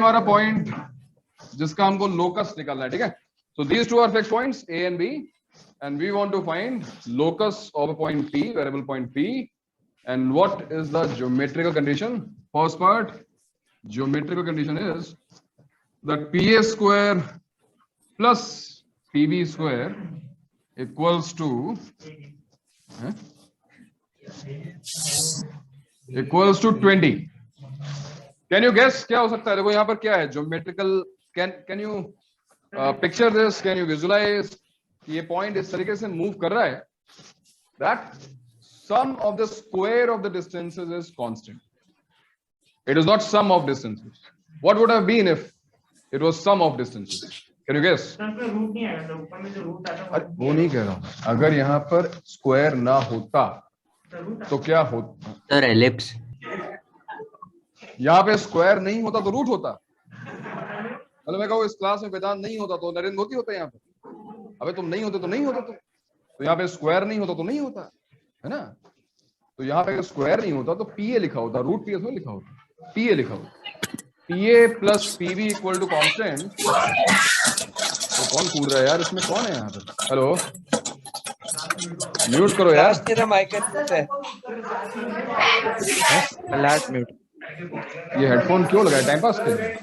हमारा पॉइंट जिसका हमको लोकस निकालना है, ठीक है। So these two are fixed points A and B and we want to find locus of a point P, variable point P, and what is the geometrical condition. First part, geometrical condition is that PA square plus PB square equals to equals to 20। Can you guess क्या हो सकता है? देखो यहाँ पर क्या है geometrical, can you picture this, can you visualise? ये पॉइंट इस तरीके से मूव कर रहा है that sum of the square of the distances is constant. It is not sum of distances. What would have been if it was sum of distances? Can you guess? Root नहीं आएगा, ऊपर में जो root आता है वो नहीं कह रहा हूं. अगर यहाँ पर स्क्वायर ना होता तो क्या होता? Sir ellipse. यहाँ पे स्क्वायर नहीं होता तो रूट होता. मतलब मैं कहूँ इस क्लास में वेदांत नहीं होता तो नरेंद्र मोदी होता यहाँ पे. अबे तुम नहीं होते तो नहीं होता. तो यहाँ पे स्क्वायर नहीं होता तो नहीं होता, है ना. तो यहाँ पे स्क्वायर नहीं होता तो पीए लिखा होता, रूट पीए थोड़ा लिखा होता, पीए लिखा होता. PA plus PV equal to constant. तो कौन कूद रहा है यार इसमें? कौन है यहाँ पे? हेलो, म्यूट करो यार. तेरा माइक है. Last mute. ये हेडफोन क्यों लगाया? टाइम पास के लिए?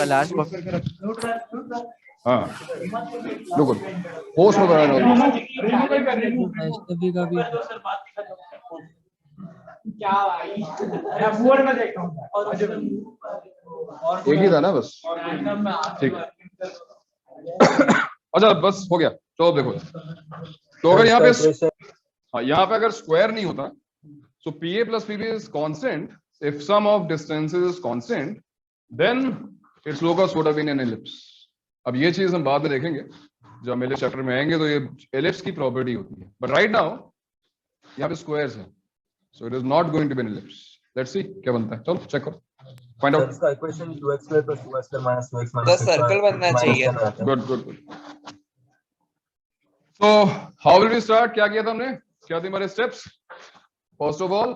लास्ट. हाँ बिल्कुल. होस्ट में कराना होता. एक ही था ना बस. ठीक. अच्छा बस हो गया. तो देखो, तो अगर यहाँ पे, हाँ यहाँ पे अगर स्क्वायर नहीं होता so PA plus PB is constant. If sum of distances is constant then its locus would have been an ellipse. अब ये चीज हम बाद में देखेंगे जब मेरे चैप्टर में आएंगे. तो ये एलिप्स की प्रॉपर्टी होती है. बट राइट नाउ यहाँ पे स्क्वायर्स है so it is not going to be an ellipse. Let's see क्या बनता है. चलो चेक करो, फाइंड आउट. इसका equation 2x² + 2y² - 2x - 6y circle बनना चाहिए. Good good good. So how will we start? क्या किया था हमने? क्या थे हमारे steps? First of all,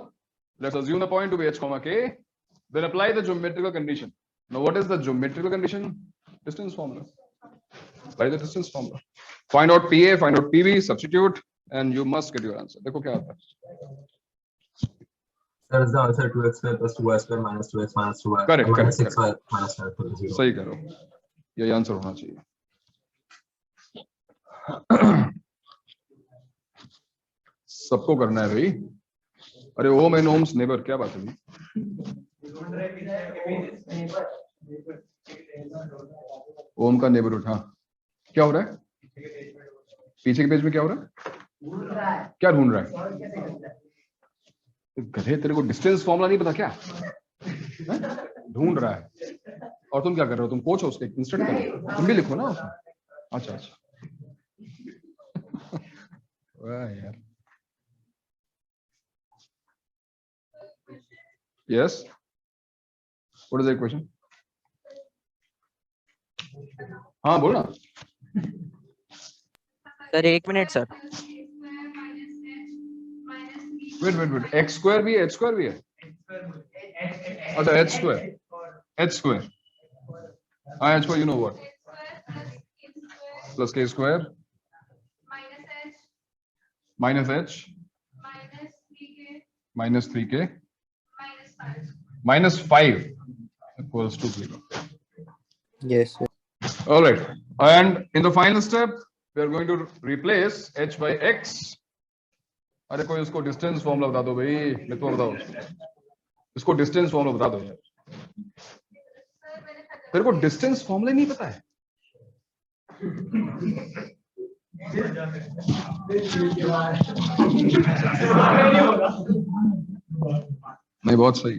let's assume the point to be h, k. Then apply the geometrical condition. Now what is the geometrical condition? Distance formula. Apply the distance formula. Find out PA, find out PB, substitute, and you must get your answer. देखो क्या आता है. Sir, is the answer 2x² + 2y² - 2x - 2y Correct, - correct, 6y - 0. सही करो. यही answer होना चाहिए. सबको करना है भाई. अरे ओम एंड ओम्स नेबर, क्या बात है? ओम का नेबरहुड. हाँ क्या हो रहा है? पीछे के पेज में क्या हो रहा है? क्या ढूंढ रहा है? गधे, तेरे को डिस्टेंस फॉर्मूला नहीं पता क्या? ढूंढ रहा है. और तुम क्या कर रहे हो? तुम कोच हो उसके, इंस्टेंट कर. तुम भी लिखो ना उसमें. अच्छा अच्छा. वाह यार. Yes. What is the equation? हाँ बोल ना. Sir 1 minute sir. Wait. x² भी है, h² भी है. अच्छा h². हाँ h², you know what? Plus k² minus h minus 3k minus 5 equals to 0. Yes sir. All right, and in the final step we are going to replace h by x. अरे कोई उसको distance formula बता दो भाई. मैं तो बताओ इसको डिस्टेंस फॉर्मूला बता दो यार. तेरे को डिस्टेंस फॉर्मूला नहीं पता है? नहीं, बहुत सही.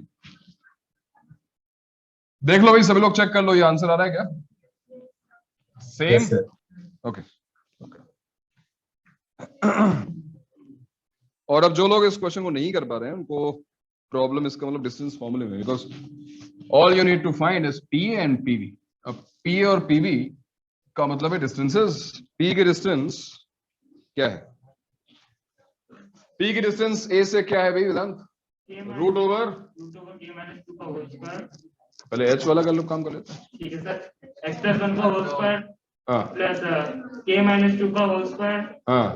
देख लो भाई, सभी लोग चेक कर लो. ये आंसर आ रहा है क्या? सेम. ओके. और अब जो लोग इस क्वेश्चन को नहीं कर पा रहे हैं उनको प्रॉब्लम इसका मतलब डिस्टेंस फॉर्मूले में. Because all you need to find is P and PV. अब पी और पीवी का मतलब है डिस्टेंसेस. पी के डिस्टेंस क्या है? P की डिस्टेंस A से क्या है भाई Vedant? Root over k minus 2 का होल स्क्वायर। पहले H वाला कर लो, काम कर लेते हैं। ठीक है सर, x plus 1 का होल स्क्वायर हाँ प्लस k minus 2 का होल स्क्वायर हाँ,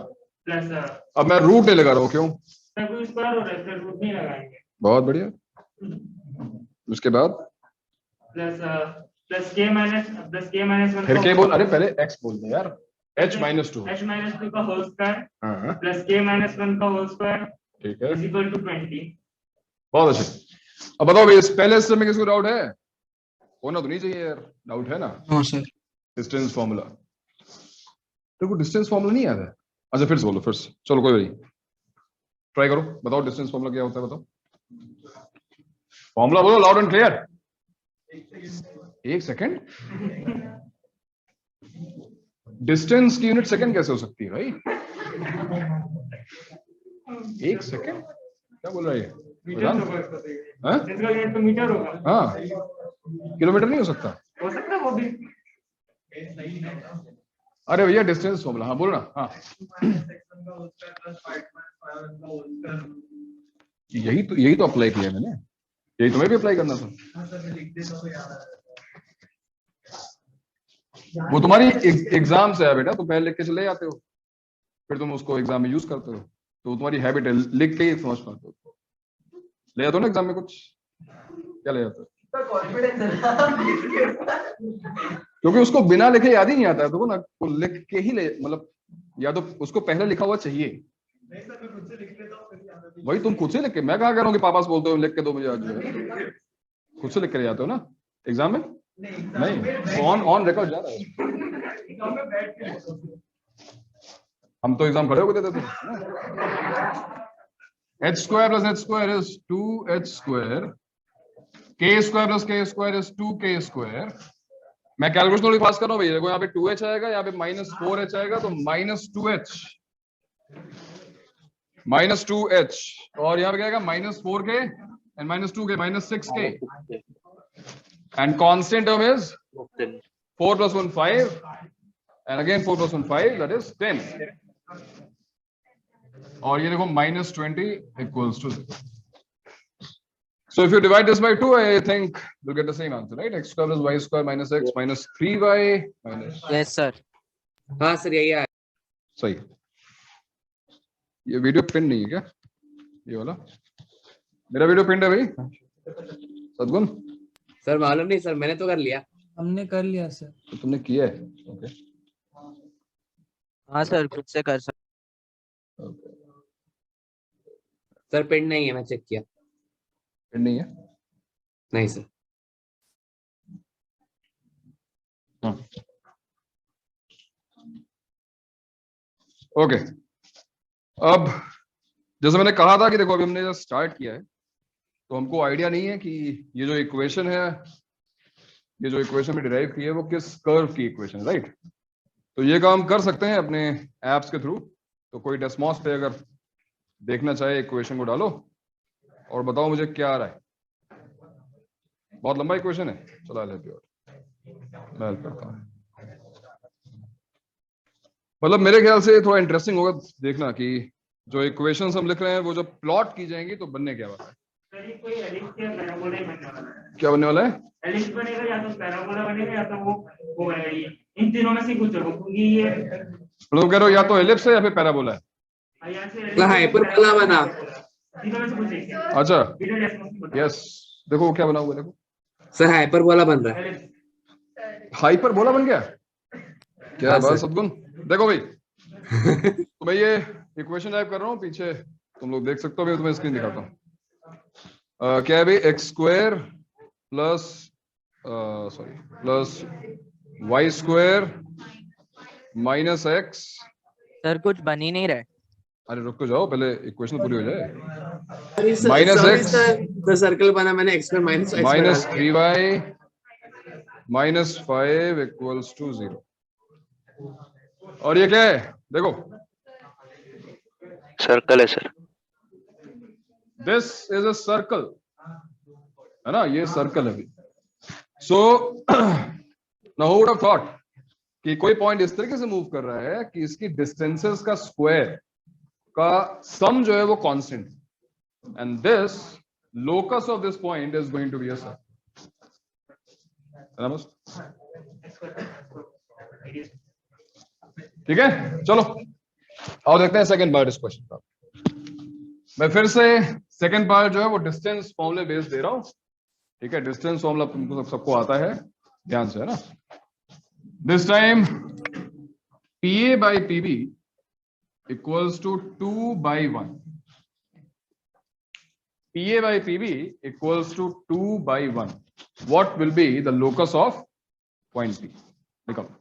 प्लस अब मैं रूट नहीं लगा रहा हूँ, क्यों? कोई स्क्वायर हो रहा है, रूट नहीं लगाएंगे। बहुत बढ़िया। उसके बाद प्लस k minus 1 फिर का क्या whole बोल? square, अरे पहले x बोल दे यार। H minus 2। h minus 2 का होल स्क्वायर हाँ प्लस k minus 1 का होल स्क्वायर ठीक है, इज इक्वल टू 20। बहुत अच्छे। अब बताओ भाई, इस पहले हिस्से में किसको डाउट है? होना तो नहीं चाहिए यार, डाउट है ना? हाँ सर। डिस्टेंस फॉर्मूला, तेरे को डिस्टेंस फॉर्मूला नहीं याद है? अच्छा फिर से बोलो, फिर से चलो, कोई नहीं, ट्राई करो, बताओ डिस्टेंस फॉर्मूला क्या होता है, बताओ फॉर्मूला, बोलो लाउड एंड क्लियर। एक सेकंड, डिस्टेंस की यूनिट सेकंड कैसे हो सकती है भाई? एक सेकंड, क्या बोल रहा है ये? वेदांत? हाँ? इसका यूनिट तो मीटर होगा। हाँ, किलोमीटर नहीं हो सकता? हो सकता है वो भी। अरे भैया डिस्टेंस फॉर्मूला, हाँ बोलो ना। हाँ यही तो अप्लाई किया मैंने, यही तुम्हें भी अप्लाई करना था। वो तुम्हारी एग्जाम से है बेटा, तुम पहले लिख के चले जाते हो, फिर तुम उसको एग्जाम में यूज करते हो, तो तुम्हारी हैबिट है लिख के ही समझ पाते हो। ले जाते हो ना एग्जाम में कुछ, क्या ले जाते हो? क्योंकि उसको बिना लिखे याद ही नहीं आता है, तो ना वो लिख के ही ले, मतलब या तो उसको पहले लिखा हुआ चाहिए। वही तुम खुद से लिख के, मैं कहा करूँ कि पापा से बोलते हो लिख के दो मुझे आज, जो है खुद से लिख के जाते हो ना एग्जाम में? नहीं, ऑन रिकॉर्ड जा रहा है। हम तो एग्जाम खड़े होकर देते थे। h square plus h square is 2h square, k square plus k square is 2k square। मैं कैलकुलेशन थोड़ी पास कर रहा हूँ भैया, देखो यहाँ पे 2h आएगा, यहाँ पे -4h आएगा, तो -2h और यहाँ पे क्या आएगा -4k and -2k -6k and constant term is 4 plus 1 5 and again 4 plus 1 5, that is 10। और ये देखो -20 equals to 0। So if you divide this by 2, I think you'll get the same answer, right? X square plus y square minus x minus 3y minus। Yes sir. हाँ sir यही है। सही। ये video pin नहीं है क्या, ये वाला? मेरा वीडियो पिन है भाई सदगुण? सर मालूम नहीं सर, मैंने तो कर लिया। हमने कर लिया सर। तो तुमने किया है? ओके हाँ सर, खुद से कर सकते। सर पिन नहीं है, मैं चेक किया। पिन नहीं है? नहीं सर। हाँ ओके। अब जैसे मैंने कहा था कि देखो अभी हमने जस्ट स्टार्ट किया है, तो हमको आइडिया नहीं है कि ये जो इक्वेशन है, ये जो इक्वेशन में डिराइव की है वो किस कर्व की इक्वेशन है, राइट? तो ये काम कर सकते हैं अपने एप्स के थ्रू। तो कोई डेस्मॉस पे अगर देखना चाहे इक्वेशन को डालो और बताओ मुझे क्या आ रहा है। बहुत लंबा इक्वेशन है, चला लेते हो, मैं हेल्प करता हूँ। मतलब मेरे ख्याल से थोड़ा इंटरेस्टिंग होगा देखना कि जो इक्वेशंस हम लिख रहे हैं वो जब प्लॉट की जाएंगी तो बनने क्या वाला है। सर ये कोई एलिप्स या पैराबोला ही बनने वाला है। क्या बनने वाला है? एलिप्स बनेगा या तो पैराबोला बनेगा या तो वो बनेगा, ये इन तीनों में से कुछ होगा, क्योंकि ये मतलब कह रहे हो या तो एलिप्स है या फिर पैराबोला है? यहाँ से हाइपरबोला बना। तीनों में से कुछ एक है। अच्छा बिना डेसिमल के बताओ। यस, देखो क्या बना हुआ है, देखो सर हाइपरबोला बन रहा है। एलिप्स। हाइपरबोला बन गया। क्या हाँ, बात सर। सदगुण, देखो भाई तो मैं ये इक्वेशन टाइप कर रहा हूँ, पीछे तुम लोग देख सकते हो, मैं तुम्हें स्क्रीन दिखाता हूँ। क्या है भाई, x square plus sorry plus y square minus x. Sir कुछ बन ही नहीं रहा है। अरे रुक तो जाओ, पहले इक्वेशन पूरी हो जाए। Minus Minus x x तो सर्कल बना मैंने, x में minus minus 3y minus 5 equals to 0। और ये क्या है देखो, सर्कल है sir. This is a circle, है ना, ये सर्कल है। So now who would have thought कि कोई पॉइंट इस तरीके से मूव कर रहा है कि इसकी डिस्टेंसेस का स्क्वायर का सम जो है वो constant, and this locus of this point is going to be a circle. ठीक है, चलो आओ देखते हैं सेकंड पार्ट इस क्वेश्चन का। मैं फिर से सेकंड पार्ट जो है वो डिस्टेंस फॉर्मूले बेस दे रहा हूं। ठीक है, डिस्टेंस फॉर्मूला तुमको सबको आता है, ध्यान से, है ना। This time PA by PB equals to 2/1. PA by PB equals to 2/1. What will be the locus of point P? Become.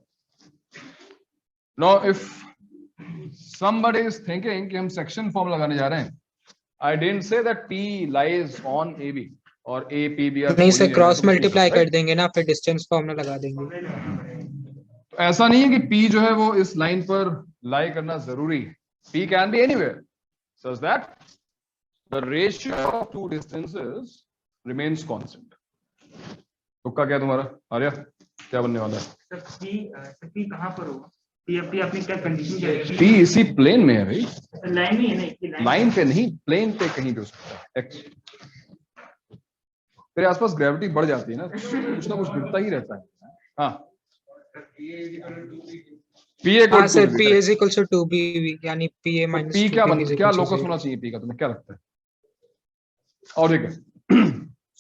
Now, if somebody is thinking कि हम section form लगाने जा रहे हैं, I didn't say that P lies on AB और A P B are नहीं sir, pulling cross together, multiply right? कर देंगे ना, फिर डिस्टेंस फॉर्मूला लगा देंगे। तो ऐसा नहीं है कि P जो है वो इस लाइन पर लाई करना जरूरी है। P can be anywhere, such that the ratio of two distances remains constant. तुक्का क्या तुम्हारा आर्या, क्या बनने वाला है? सर P कहाँ पर होगा? P अपनी क्या कंडीशन क्या है? P इसी प्लेन में है भाई, लाइन में है ना, एक लाइन पे नहीं, प्लेन पे कहीं पे उसका x। तेरे आसपास ग्रेविटी बढ़ जाती है ना, कुछ ना कुछ गिरता ही रहता है। हाँ, हाँ sir, P is equals to 2BV, यानी PA minus P क्या 2B is क्या equals to लोकस 0। होना चाहिए P का, तुम्हें क्या लगता है? और देखिए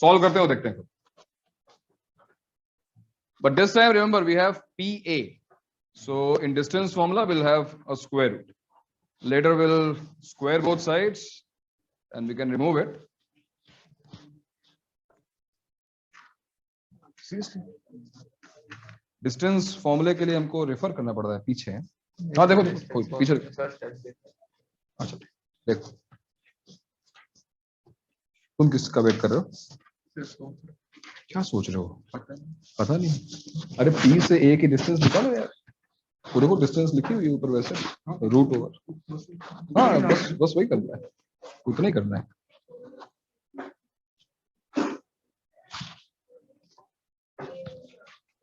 सॉल्व करते हो, देखते हैं। But this time remember we have PA, so in distance formula we'll have a square root. Later we'll square both sides and we can remove it. Seriously? Distance फॉर्मूले के लिए हमको रेफर करना पड़ रहा है पीछे। हाँ देखो देखो पीछे, अच्छा देखो, तुम किसका वेट कर रहे हो? क्या सोच रहे हो? पता नहीं। अरे P से A की डिस्टेंस निकालो यार, वो देखो डिस्टेंस लिखी हुई है ऊपर, वैसे रूट ओवर। हाँ बस बस वही करना है, उतना ही करना है।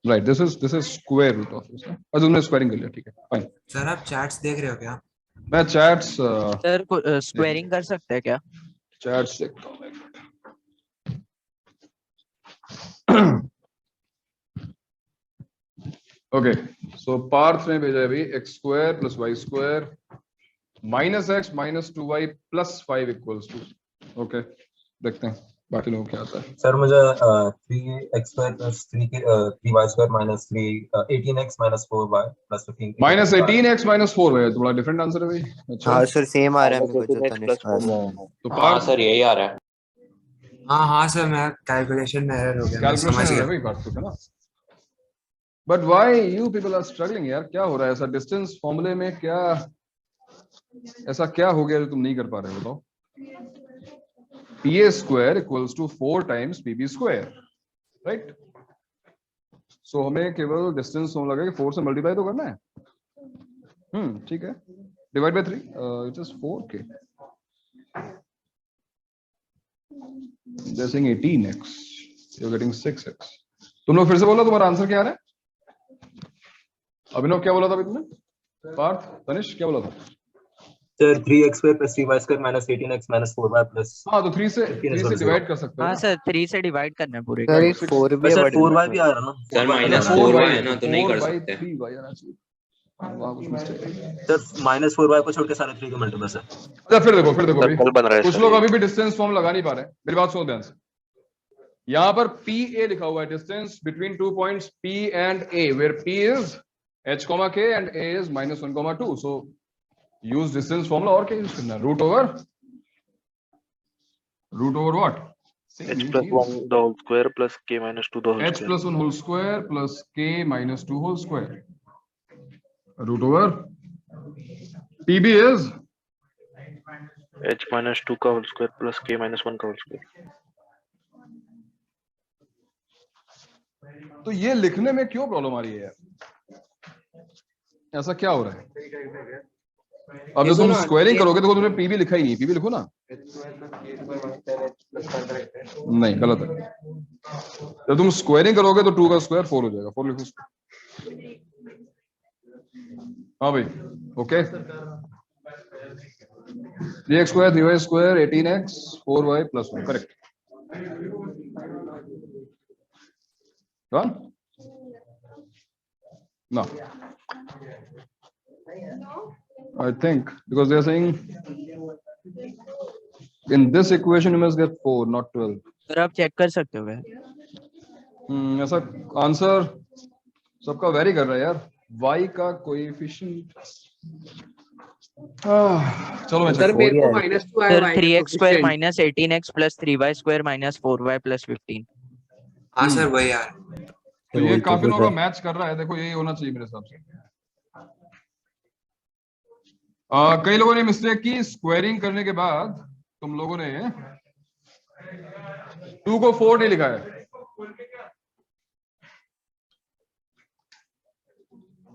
Right, this is square root of this. अच्छा तुमने स्क्वायरिंग कर लिया, ठीक है फाइन। सर आप चार्ट्स देख रहे हो क्या? मैं चैट्स सर स्क्वेयरिंग कर सकते हैं क्या? चैट्स देखता हूँ। ओके, सो पार्थ ने भेजा है भाई x² + y² -x - 2y + 5 = okay, देखते हैं बाकी लोगों को क्या आता है। सर मुझे 3x² + 3y² - 18x - 4y + 15 -18x - 4y, थोड़ा डिफरेंट आंसर है भाई। अच्छा हाँ सर, सेम आ रहा है मेरे को जो तनिष्क का। तो हाँ पार्थ सर यही आ रहा है। हाँ सर, मैं कैलकुलेशन में एरर हो गया, मैं कैलकुलेशन समझ है गया। भाई पार्थ को, है ना। But why you people are struggling यार, क्या हो रहा है ऐसा डिस्टेंस फॉर्मूले में? क्या ऐसा क्या हो गया जो तुम नहीं कर पा रहे हो, बताओ। PA² = 4 times PB², right. सो हमें केवल डिस्टेंस फॉर्मूला लगा कि 4 से मल्टीप्लाई तो करना है। ठीक है, divide by 3, it is 4k। They're saying 18x, you're getting 6x। तुम लोग फिर से बोलो तुम्हारा आंसर क्या आ रहा है? अभिनव क्या बोला था अभी तुमने? पार्थ, तनिष्क क्या बोला था? Sir 3x² + 3y² - 18x - 4y + हाँ तो 3 से डिवाइड कर सकते हो हाँ ना? सर, 3 से डिवाइड करना है पूरे सर का। एक 4 भी है सर बड़ी 4y भी आ रहा ना सर -4y -4y है ना, तो नहीं कर सकते। 4/3y आना चाहिए। वहाँ कुछ मिस्टेक है। सर -4y को छोड़ के सारे 3 के मल्टीपल सर। अच्छा फिर देखो भाई, सर्कल बन रहा है कुछ सर लोग ये। अभी भी डिस्टेंस फॉर्म लगा नहीं पा रहे हैं। मेरी बात सुनो ध्यान से। यहाँ पर PA लिखा हुआ है, distance between 2 points P and A, where P is h, k and A is -1, 2. So use distance formula, और क्या यूज करना है? Root over what? h + 1 the whole square plus k - 2 the whole h square. + 1 whole square plus k - 2 whole square. Root over PB is h - 2 का whole square plus k - 1 का whole square. तो ये लिखने में क्यों problem आ रही है यार? ऐसा क्या हो रहा है? अब जब तुम स्क्वायरिंग करोगे तो तुमने PB लिखा ही नहीं, PB लिखो ना। नहीं, गलत है। जब तुम स्क्वायरिंग करोगे तो 2 का स्क्वायर 4 हो जाएगा, 4 लिखो उसको। हाँ भाई, okay. 3x square 3y square 18x 4y plus 1 correct. Done? No. I think because they are saying in this equation you must get 4 not 12. Sir आप चेक कर सकते हो क्या? ऐसा आंसर सबका वेरी कर रहा है यार. y का कोएफिशिएंट चलो मैं सर check मेरे को है। -2 आया सर y का 3x square coefficient। minus 18x plus 3y square minus 4y plus 15. हाँ सर वही यार। तो ये काफी लोगों का मैच कर रहा है. देखो यही होना चाहिए मेरे हिसाब से. कई लोगों ने मिस्टेक की. स्क्वायरिंग करने के बाद तुम लोगों ने 2 को 4 नहीं लिखा है.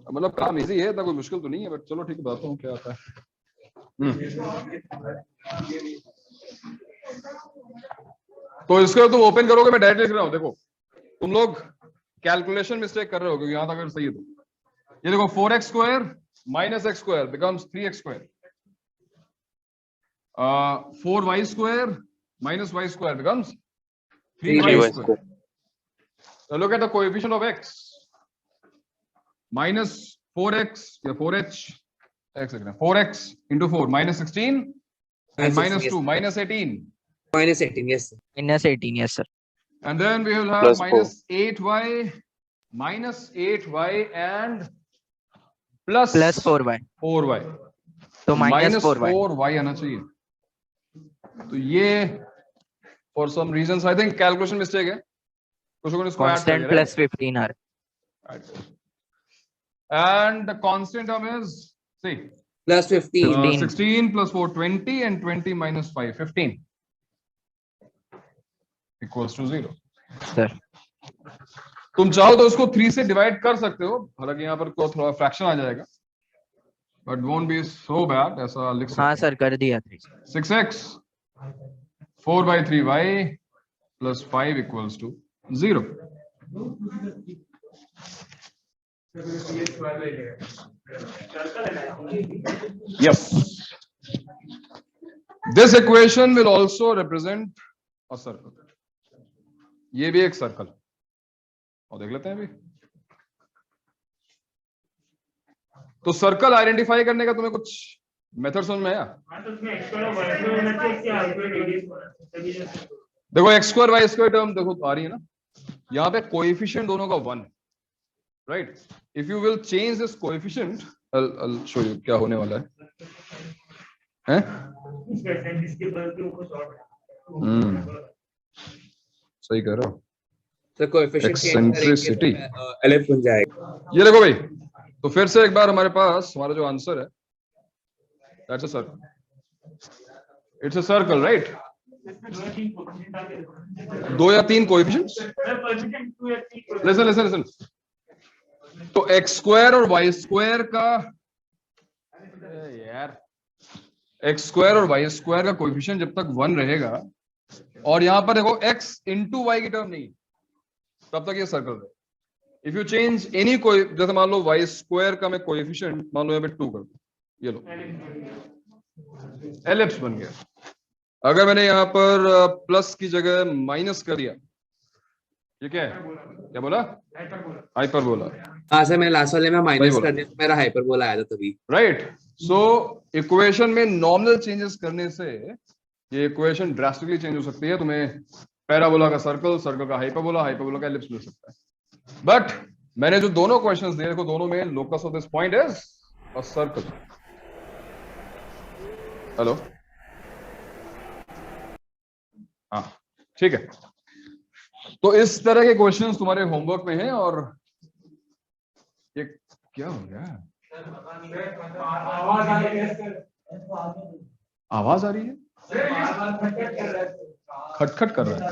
मतलब काम इजी है, इतना कोई मुश्किल तो नहीं है, बट चलो ठीक है बताता हूँ क्या आता है. तो इसको तुम ओपन करोगे, मैं डायरेक्ट लिख रहा हूँ. देखो तुम लोग कैलकुलेशन मिस्टेक कर रहे हो क्योंकि यहां तक अगर सही है तो ये देखो 4x square minus x square becomes 3x square. 4y square minus y square becomes 3y square. Now look at the coefficient of x. Minus 4x, yeah, 4h, x, 4x into 4, minus 16, and minus 2, minus 18. Minus 18, yes sir. Minus 18, yes sir. And then we will have Plus minus 8y, minus 8y, and plus 4y. 4y. तो minus 4y. 4y आना चाहिए. तो ये for some reasons I think calculation mistake है. कुछ लोगों ने इसको add कर Constant दिया, plus 15 are. right? And the constant term is see Plus 15. 16 plus 4 20 and 20 minus 5 15 equals to 0. Sir. तुम चाहो तो उसको 3 से डिवाइड कर सकते हो, हालांकि यहाँ पर को थोड़ा फ्रैक्शन आ जाएगा, but won't be so bad. ऐसा लिख सकते हाँ सर कर दिया 3. 6x 4 by 3y plus 5 equals to 0. Yes. This equation will also represent a circle. ये भी एक सर्कल और देख लेते हैं अभी. तो सर्कल आइडेंटिफाई करने का तुम्हें कुछ मेथड समझ में आया? देखो x square y square term देखो आ रही है ना, यहाँ पे कोएफिशिएंट दोनों का 1 है, right? If you will change this coefficient, I'll show you क्या होने वाला है. सही कह रहे हो. Sir coefficient Eccentricity. LF बन जाएगा. ये देखो भाई, तो फिर से एक बार हमारे पास हमारा जो आंसर है, that's a circle. It's a circle, right? 2 या 3 कोएफिशिएंट्स. Listen. तो x स्क्वायर और y स्क्वायर का यार x स्क्वायर और y स्क्वायर का कोएफिशिएंट जब तक 1 रहेगा और यहाँ पर देखो x into y की टर्म नहीं, तब तक ये सर्कल रहेगा. इफ यू चेंज एनी कोई, जैसे मान लो y स्क्वायर का मैं कोएफिशिएंट मान लो यहाँ पे 2 कर दूं, ये लो एलिप्स बन गया. अगर मैंने यहाँ पर प्लस की जगह माइनस कर दिया, ये क्या है? क्या बोला? हाइपरबोला. हाँ सर मैं लास्ट वाले में माइनस कर दिया, मेरा हाइपरबोला आया था तभी. राइट. सो इक्वेशन में नॉमिनल चेंजेस करने से ये इक्वेशन ड्रास्टिकली चेंज हो सकती है. तुम्हें पैराबोला का सर्कल, सर्कल का हाइपरबोला, हाइपरबोला का एलिप्स मिल सकता है. बट मैंने जो दोनों क्वेश्चंस दिए, देखो दोनों में locus of this point is a circle. Hello, हाँ ठीक है. तो इस तरह के क्वेश्चंस तुम्हारे होमवर्क में हैं. और ये क्या हो गया? आवाज आ रही है, खटखट कर रहा है.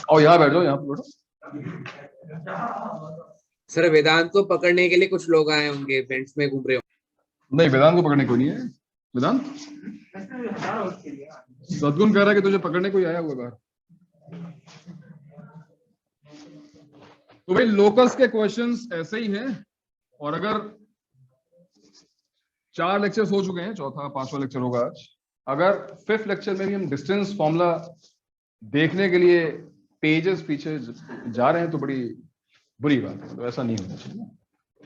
और यहाँ बैठ जाओ, यहाँ पे बैठो. सर वेदांत को पकड़ने के लिए कुछ लोग आए होंगे, बेंच में घूम रहे हो. नहीं, वेदांत को पकड़ने को नहीं है. वेदांत सदगुण कह रहा है कि तुझे पकड़ने कोई आया हुआ बाहर. तो भाई लोकस के क्वेश्चंस ऐसे ही हैं. और अगर 4 लेक्चर्स हो चुके हैं, चौथा 5वां लेक्चर होगा आज। अगर 5th लेक्चर में भी हम डिस्टेंस फॉर्मूला देखने के लिए पेजेस पीछे जा रहे हैं तो बड़ी बुरी बात है, तो ऐसा नहीं होना चाहिए।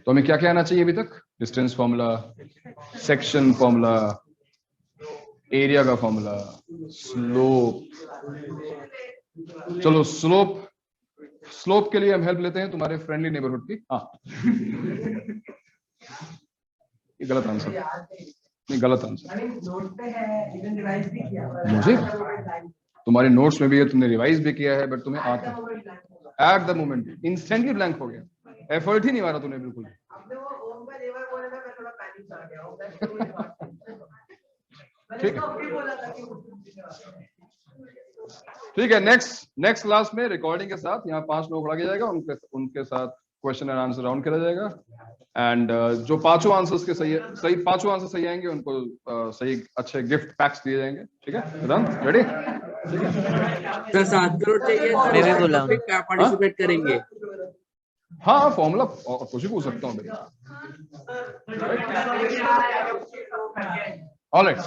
तो हमें क्या क्या आना चाहिए अभी तक? Distance formula, section formula, area का फॉर्मूला, स्लोप। चलो स्लोप के लिए हम हेल्प लेते हैं तुम्हारे फ्रेंडली नेबरहुड की। हाँ, ये गलत आंसर, नहीं गलत आंसर। मुझे तुम्हारे नोट्स में भी है, तुमने रिवाइज भी किया है, बट तुम्हें आता है at the moment instantly blank हो गया, एफर्ट ही नहीं मारा तूने बिल्कुल। ठीक है, ठीक है। नेक्स्ट क्लास में रिकॉर्डिंग के साथ यहाँ 5 लोग खड़ा किया जाएगा, उनके साथ क्वेश्चन एंड आंसर राउंड करा जाएगा। एंड जो 5 आंसर्स के सही 5 आंसर सही आएंगे उनको सही अच्छे गिफ्ट पैक्स दिए जाएंगे। ठीक है, वेदांत रेडी? सर 7 करोड़ चाहिए मैं भी बोला हूँ। क्या पार्टिसिपेट करेंगे? हाँ, फॉर्मूला और कुछ भी पूछ सकता हूँ भाई। Alright,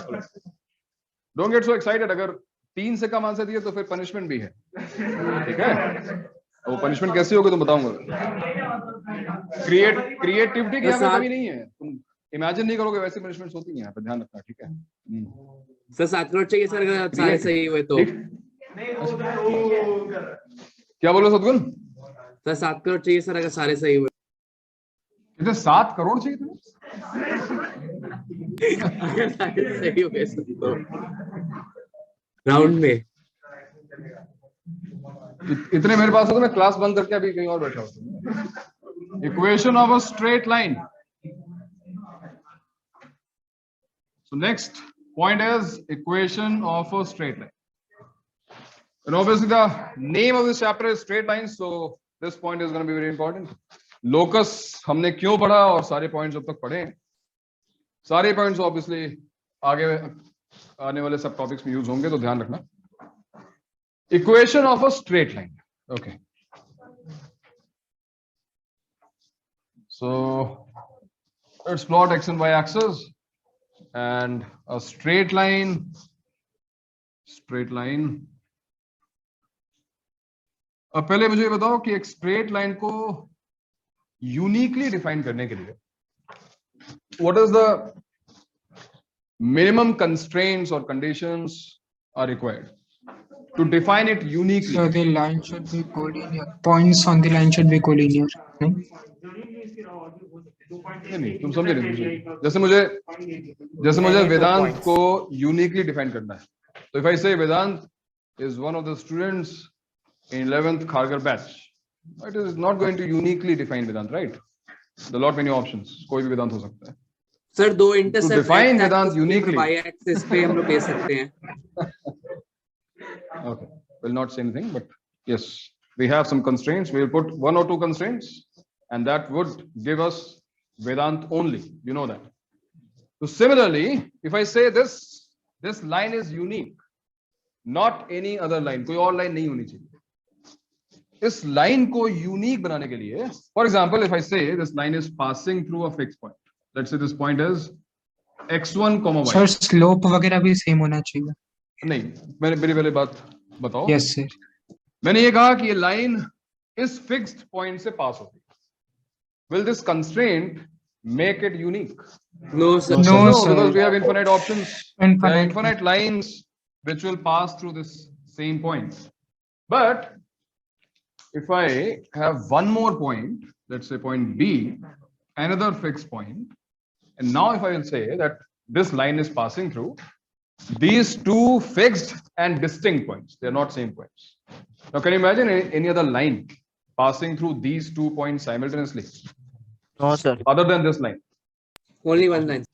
don't get so excited. अगर 3 से कम आंसर दिए तो फिर पनिशमेंट भी है, ठीक है? वो पनिशमेंट कैसी होगी तुम बताऊंगा। क्रिएटिविटी की यहाँ पे कमी नहीं है, तुम इमेजिन नहीं करोगे वैसी पनिशमेंट्स होती हैं यहाँ पे, ध्यान रखना। ठीक है सर 7 करोड़ चाहिए सर, अगर सारे सही हुए तो। क्या बोलो सदगुण? सर 7 करोड़ चाहिए सर, अगर सारे सही हुए। इधर 7 करोड़ चाहिए तुम्हें? अगर सारे सही हुए तो राउंड में इतने मेरे पास हो तो मैं क्लास बंद करके अभी कहीं और बैठा हूँ। Equation of a straight line. So next point is equation of a straight line. And obviously the name of this chapter is straight lines, so this point is going to be very important. Locus हमने क्यों पढ़ा और सारे points अब तक पढ़े हैं। सारे पॉइंट्स ऑब्वियसली आगे आने वाले सब टॉपिक्स में यूज होंगे, तो ध्यान रखना। Equation of a straight line, okay. So let's plot x and y axis and a straight line अब पहले मुझे बताओ कि एक स्ट्रेट लाइन को यूनिकली डिफाइन करने के लिए what is the minimum constraints or conditions are required to define it uniquely? So the line should be collinear. Points on the line should be collinear. No? नहीं, तुम समझे नहीं। जैसे मुझे वेदांत को यूनिकली डिफाइन करना है, तो इफ आई से वेदांत is one of the students in 11th Kharghar batch, it is not going to uniquely define Vedant, right? There are lot many options, कोई भी वेदांत हो सकता है। Sir 2 intercept define Vedant uniquely. y axis पे हम लोग ले सकते हैं। Okay, will not say anything, but yes, we have some constraints. We will put 1 or 2 constraints, and that would give us Vedant only. You know that. So similarly, if I say this line is unique, not any other line, कोई और line नहीं होनी चाहिए। इस line को unique बनाने के लिए, for example, if I say this line is passing through a fixed point, let's say this point is x1, y. Sir, slope वगैरह भी same होना चाहिए। नहीं, मेरी पहले बात बताओ। Yes sir. मैंने ये कहा कि ये लाइन इस फिक्स्ड पॉइंट से पास होती है। Will this constraint make it unique? No sir. No, sir. Because we have infinite options. There are Infinite. infinite lines which will pass through this same point. But if I have one more point, let's say point B, another fixed point, and now if I will say that this line is passing through these 2 fixed and distinct points, they are not same points. Now can you imagine any other line passing through these 2 points simultaneously No, sir. other than this line Only one line.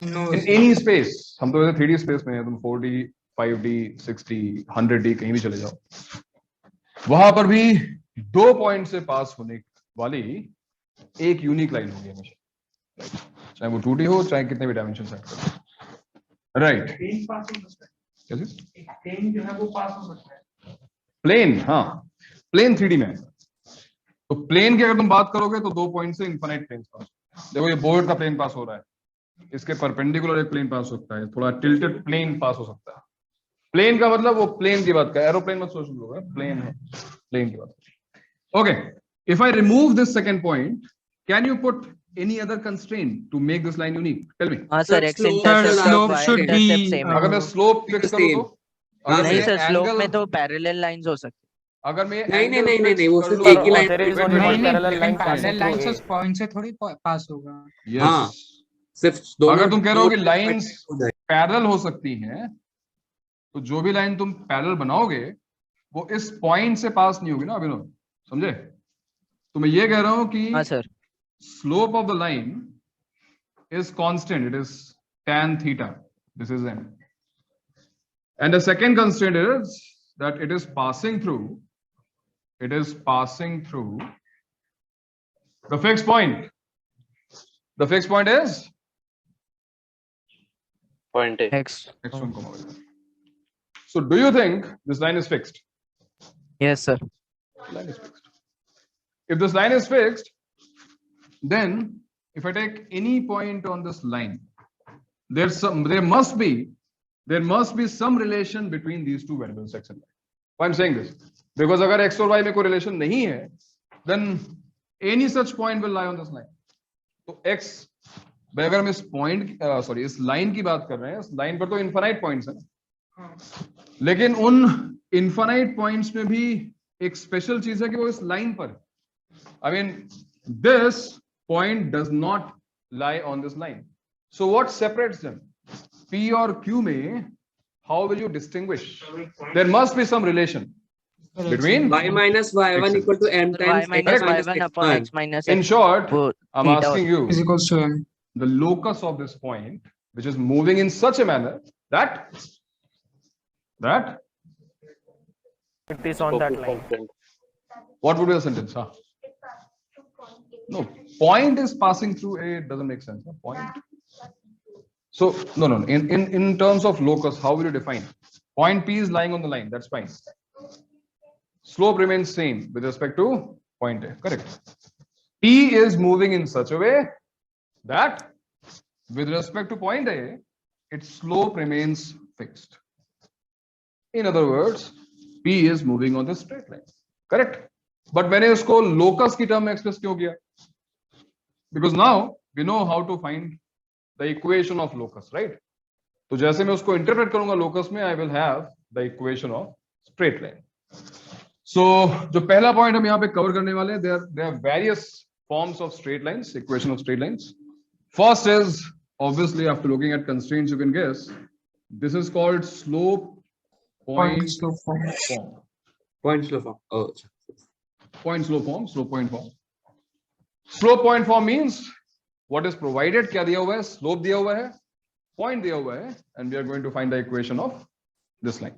No. in any space? हम तो 3D space में हैं, तुम 4D 5D 6D 100D कहीं भी चले जाओ, वहां पर भी 2 पॉइंट से पास होने वाली एक यूनिक लाइन होगी हमेशा, चाहे वो 2D हो चाहे कितने भी डायमेंशन सेट करो। राइट, कैसे प्लेन जो है वो पास हो सकता है। प्लेन, हाँ प्लेन 3D में है, तो प्लेन की अगर तुम बात करोगे तो 2 पॉइंट से इनफाइनाइट प्लेन पास। देखो ये बोर्ड का प्लेन पास हो रहा है, इसके परपेंडिकुलर एक प्लेन पास हो सकता है, थोड़ा टिल्टेड प्लेन पास हो सकता है। प्लेन का मतलब वो प्लेन की बात का, एरोप्लेन मत सोच लो, प्लेन है, प्लेन की बात। Okay, if I remove this second point, can you put any other constraint to make this line unique? Tell me. हाँ sir, x intercept slope y should be, intercept same है। अगर मैं slope fix करूं तो, अगर नहीं मैं sir, slope angle, में तो पैरेलल लाइंस हो सकती अगर मैं नहीं, एंगल नहीं, फिक्स वो कर सिर्फ लूं एक ही तो- line There is wait, only wait, नहीं one wait. नहीं, parallel लेकिन line passing parallel through line से A. पॉइंट से थोड़ी पास होगा। Yes. हाँ, सिर्फ दोनों अगर तुम कह रहे हो कि दो- लाइंस पैरेलल हो सकती हैं, तो जो भी लाइन तुम पैरेलल बनाओगे वो इस पॉइंट से पास नहीं होगी ना अभिनव, समझे? तो मैं ये कह रहा हूं कि हाँ sir, slope of the line is constant, it is tan theta, this is m, and the second constraint is that it is passing through the fixed point. The fixed point is Point A. x. x1 comma y1. So do you think this line is fixed? Yes sir. Line is fixed. If this line is fixed, then if I take any point on this line, there must be some relation between these two variables x and y. Why I'm saying this? Because अगर x और y में कोई relation नहीं है, then any such point will lie on this line. तो x, भाई अगर हम इस point, इस line की बात कर रहे हैं, इस line पर तो infinite points है ना, लेकिन उन infinite points में भी एक special चीज है कि वो इस line पर, I mean, this point does not lie on this line. So what separates them? P or Q में, how will you distinguish? There must be some relation between y minus y1 equal to m y times minus x minus y1 upon x1. x minus In x. short, वो I'm theta asking you is equals to m. the locus of this point, which is moving in such a manner that It is on that line. what would be the sentence? Huh? No, point is passing through a, it doesn't make sense. No? Point. So no. In terms of locus, how will you define? Point P is lying on the line. That's fine. Slope remains same with respect to point A. Correct. P is moving in such a way that with respect to point A, its slope remains fixed. In other words, P is moving on the straight line. Correct. But मैंने उसको locus की term में express क्यों किया? Because now we know how to find the equation of locus, right? तो जैसे मैं उसको interpret करूंगा locus में, I will have the equation of straight line. So जो पहला point हम यहाँ पे cover करने वाले हैं, there are various forms of straight lines, equation of straight lines. First is, obviously after looking at constraints you can guess, this is called slope point slope form. Point slope form. Oh, point slope form, slope point form. Slope point form means what is provided, क्या दिया हुआ है, slope दिया हुआ है, point दिया हुआ है, and we are going to find the equation of this line.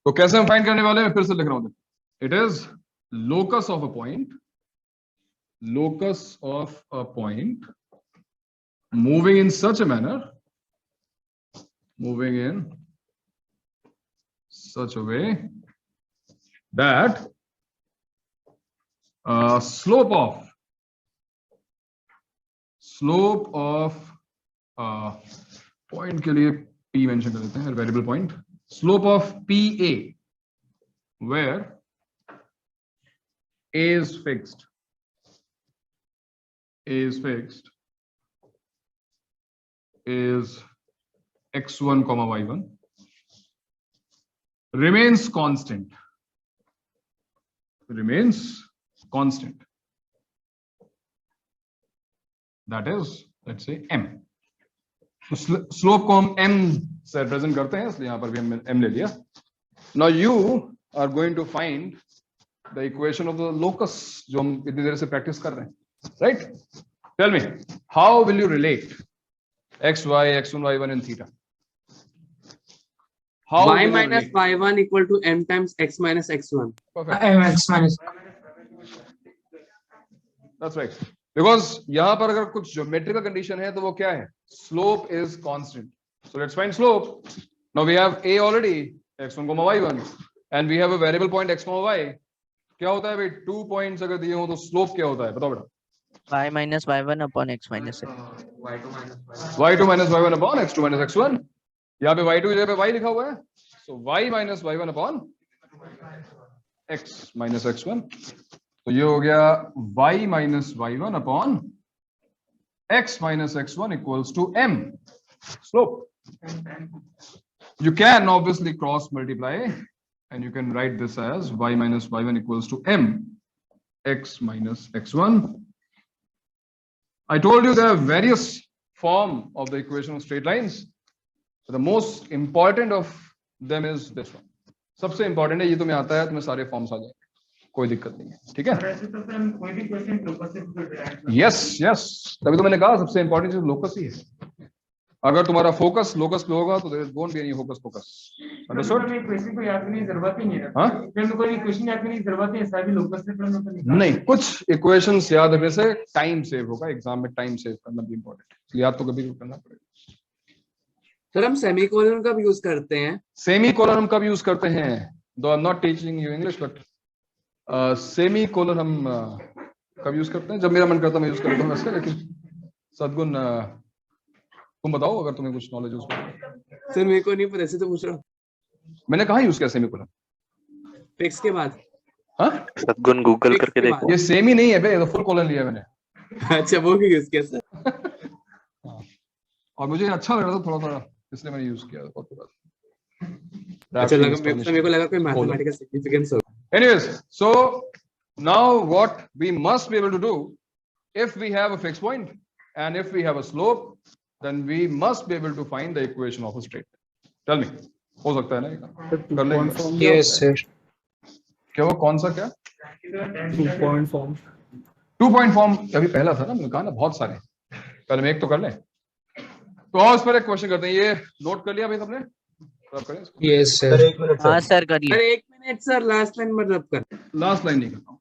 तो कैसे हम find करने वाले हैं, मैं फिर से लिख रहा हूं. It is locus of a point moving in such a manner, moving in such a way that slope of point के लिए p mention कर देते हैं, variable point, slope of PA where A is fixed is x1 comma y1 remains constant. That is, let's say m. तो slope को हम m से represent करते हैं, इसलिए यहां पर भी हम m ले लिया. Now you are going to find the equation of the locus जो हम इतनी देर से प्रैक्टिस कर रहे हैं, right? Tell me, how will you relate x, y, x1, y1 and theta? How y will you minus relate? y1 equal to m times x minus x1. Perfect. X minus. That's right. Because यहाँ पर अगर कुछ geometrical condition है तो वो क्या है? Slope is constant. So let's find slope. Now we have a already, x1 comma y1, and we have a variable point x comma y. क्या होता है भाई? 2 points अगर दिए हो तो slope क्या होता है? बताओ बेटा. y minus y1 upon x minus x. y2 minus y1 upon x2 minus x1. यहाँ पे y2 की जगह पे y लिखा हुआ है, so y minus y1 upon x minus x1. तो ये हो गया y minus y1 upon x minus x1 equals to m slope. You can obviously cross multiply and you can write this as y minus y1 equals to m x minus x1. I told you there are various form of the equation of straight lines. The most important of them is this one. सबसे important है, ये तुम्हें आता है, तुम्हें सारे forms आ जाएंगे, कोई दिक्कत नहीं है, ठीक है? वैसे तो सर हम कोई भी क्वेश्चन लोकस से डिराइव करते हैं। यस तभी तो मैंने कहा सबसे इंपॉर्टेंट चीज लोकस ही है। अगर तुम्हारा फोकस लोकस पे होगा तो there won't be any hocus pocus. Understood? हमें क्वेश्चन को याद करने की जरूरत ही नहीं है। हाँ? फिर में कोई क्वेश्चन याद करने की जरूरत है, सभी लोकस से पढ़ने को नहीं। नहीं, कुछ इक्वेशंस याद रखने से टाइम सेव होगा, एग्जाम में टाइम सेव करना भी इंपॉर्टेंट, याद तो कभी करना पड़ेगा। सर हम सेमीकोलन कब यूज करते हैं? सेमीकोलन हम कब यूज करते हैं? दो I am not teaching you English but semicolon हम कब यूज करते हैं? जब मेरा मन करता मैं यूज करता हूँ वैसे, लेकिन सद्गुण तुम बताओ अगर तुम्हें कुछ नॉलेज उसमें। सर मेरे को नहीं पता, ऐसे तो पूछ रहा हूँ। मैंने कहाँ यूज किया सेमीकोलन? फिक्स के बाद। हाँ, सद्गुण गूगल करके देखो। ये सेम ही नहीं है बे, फुल कोलन लिया मैंने। अच्छा वो भी यूज किया सर। और मुझे अच्छा लग रहा था थोड़ा थोड़ा, इसलिए मैंने यूज किया। अच्छा लगा, मेरे को लगा कोई मैथमेटिकल सिग्निफिकेंस होगा। Anyways, so now what we must be able to do, if we have a fixed point and if we have a slope, then we must be able to find the equation of a straight line. Tell me, हो सकता है ना ये? कर लेंगे? Yes sir. क्या वो कौन सा क्या? 2-point form. 2-point form अभी पहला था ना, मैंने कहा ना बहुत सारे, पहले में एक तो कर लें। तो और इस पर एक क्वेश्चन करते हैं, ये नोट कर लिया भाई सबने? आप करें इसको? Yes sir. सर 1 मिनट हाँ सर। सर कर लिया। अरे 1 मिनट सर, लास्ट लाइन मतलब कर। लास्ट लाइन नहीं करता हूँ।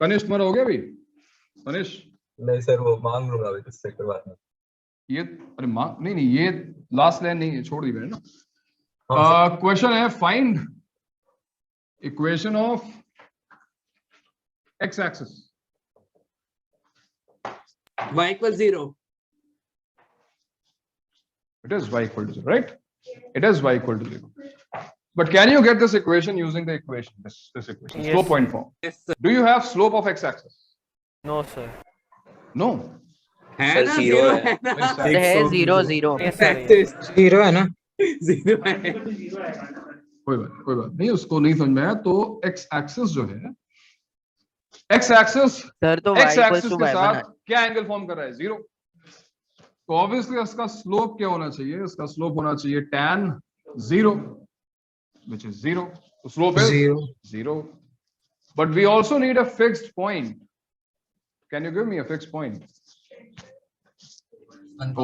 कनिष्ठ तुम्हारा हो गया भाई? कनिष्ठ नहीं सर, वो मांग लूंगा अभी कुछ सेकंड बाद में। ये अरे मां नहीं ये लास्ट लाइन नहीं है, छोड़ दी मैंने ना। हाँ, क्वेश्चन है find equation of x axis. y equals 0. It is y equal to 0, right? It is y equal to 0. But can you get this equation using the equation, this equation, Yes. slope point form? Yes sir. Do you have slope of x axis? No sir. No. है sir ना, zero zero है। है ना। Sir है 0 0। Zero है ना? Zero है। कोई बात नहीं, उसको नहीं समझ में आया तो x axis जो है, x axis सर तो y x equals axis to के y1 साथ क्या एंगल फॉर्म कर रहा है? 0। तो ऑब्वियसली इसका स्लोप क्या होना चाहिए? इसका स्लोप होना चाहिए tan 0, which is 0. तो slope is 0. But we also need a fixed point. Can you give me a fixed point?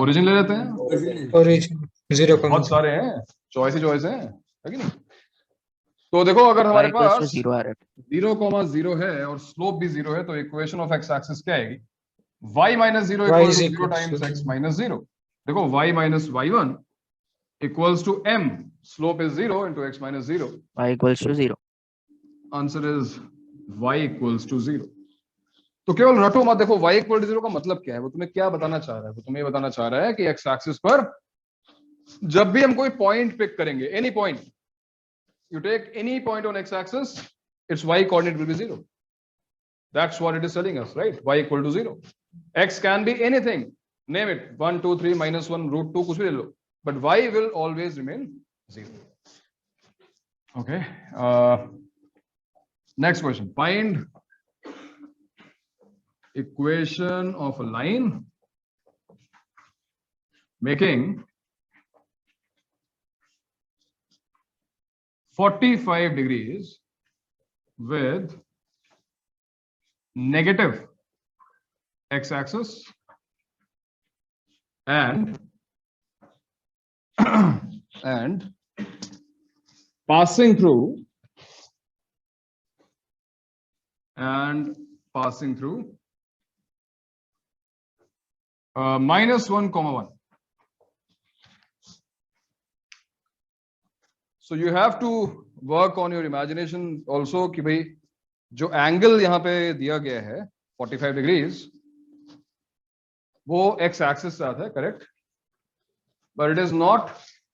Origin ले लेते हैं, Origin 0, बहुत सारे हैं, चॉइस हैं, है कि नहीं? तो देखो अगर हमारे y equals to पास 0 आ रहा है। 0,0 है और स्लोप भी 0 है, तो इक्वेशन ऑफ एक्स एक्सिस क्या आएगी? y minus 0 Y equals is to 0 equals times to x minus 0. देखो y minus y1 equals to m. Slope is 0 into x minus 0. y equals to 0। Answer is y equals to 0. तो केवल रटो मत, देखो y equal to 0 का मतलब क्या है, वो तुम्हें क्या बताना चाह रहा है? वो तुम्हें ये बताना चाह रहा है कि x एक्सिस पर जब भी हम कोई पॉइंट पिक करेंगे, any point, you take any point on x axis, its y coordinate will be 0. That's what it is telling us, right? Y equal to 0. X can be anything, name it, 1 2 3 minus 1 root 2 कुछ भी ले लो, but y will always remain 0. Okay. Next question. Find equation of a line making 45 degrees with negative x-axis and and passing through -1, 1. So you have to work on your imagination also कि भाई जो angle यहाँ पे दिया गया है 45 degrees वो x axis से आता है, correct, but it is not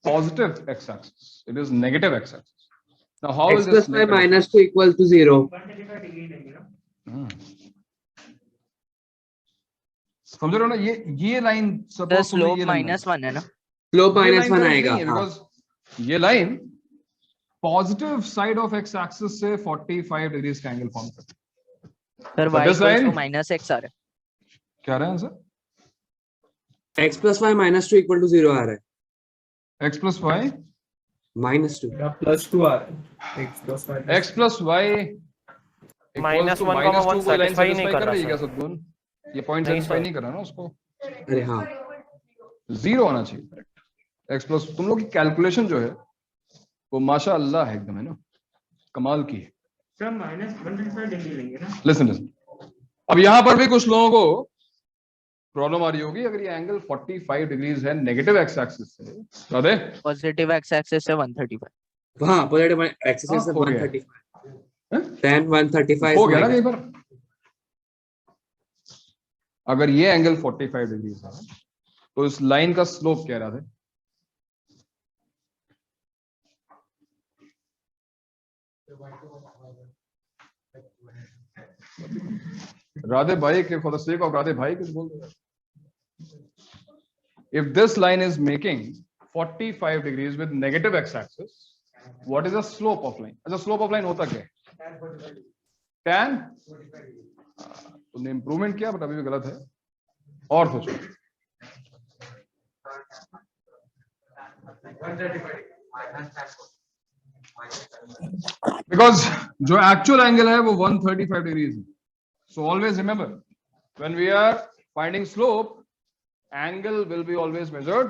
positive x axis, it is negative x axis. Now how x is plus this y minus 2 equal to 0. 135 degree लेंगे ना। समझ रहे हो ना? ये लाइन The सपोज slope -1 है ना? Slope -1 आएगा। हाँ। बिकॉज ये line positive side of x axis से 45 डिग्रीज का एंगल फॉर्म करती है। Sir But y this equals to line- -x आ रहा है। क्या रहा है answer? x plus y minus 2 equal to 0 आ रहा है। x plus y -2 प्लस 2 आ रहा है। x plus y x plus y -1, -2 कोई लाइन सेटिस्फाई कर रही है क्या सद्गुण? ये पॉइंट सेटिस्फाई नहीं कर रहा ना उसको, अरे हाँ 0 आना चाहिए, करेक्ट। x प्लस, तुम लोग की कैलकुलेशन जो है वो माशाअल्लाह है एकदम, है ना, कमाल की है। सर -135 डिग्री लेंगे ना। लिसन लिसन, अब यहां पर भी कुछ लोगों को प्रॉब्लम आ रही होगी, अगर ये एंगल 45 डिग्रीज है नेगेटिव एक्स एक्सिस से, राधे पॉजिटिव x एक्सिस से 135। हाँ पॉजिटिव एक्सिस से हो गया। 135 tan 135 हो गया ना कहीं पर? अगर ये एंगल 45 डिग्री है तो इस लाइन का स्लोप क्या रहा था? राधे भाई के for the sake of Radhe भाई कुछ बोल दो। If this line is making 45 degrees with negative x axis, what is the slope of line? अच्छा, slope of line होता क्या है? tan? तुमने इंप्रूवमेंट किया बट अभी भी गलत है, और सोचो। Because जो actual angle है वो 135 degrees है. So always remember, when we are finding slope, angle will be always measured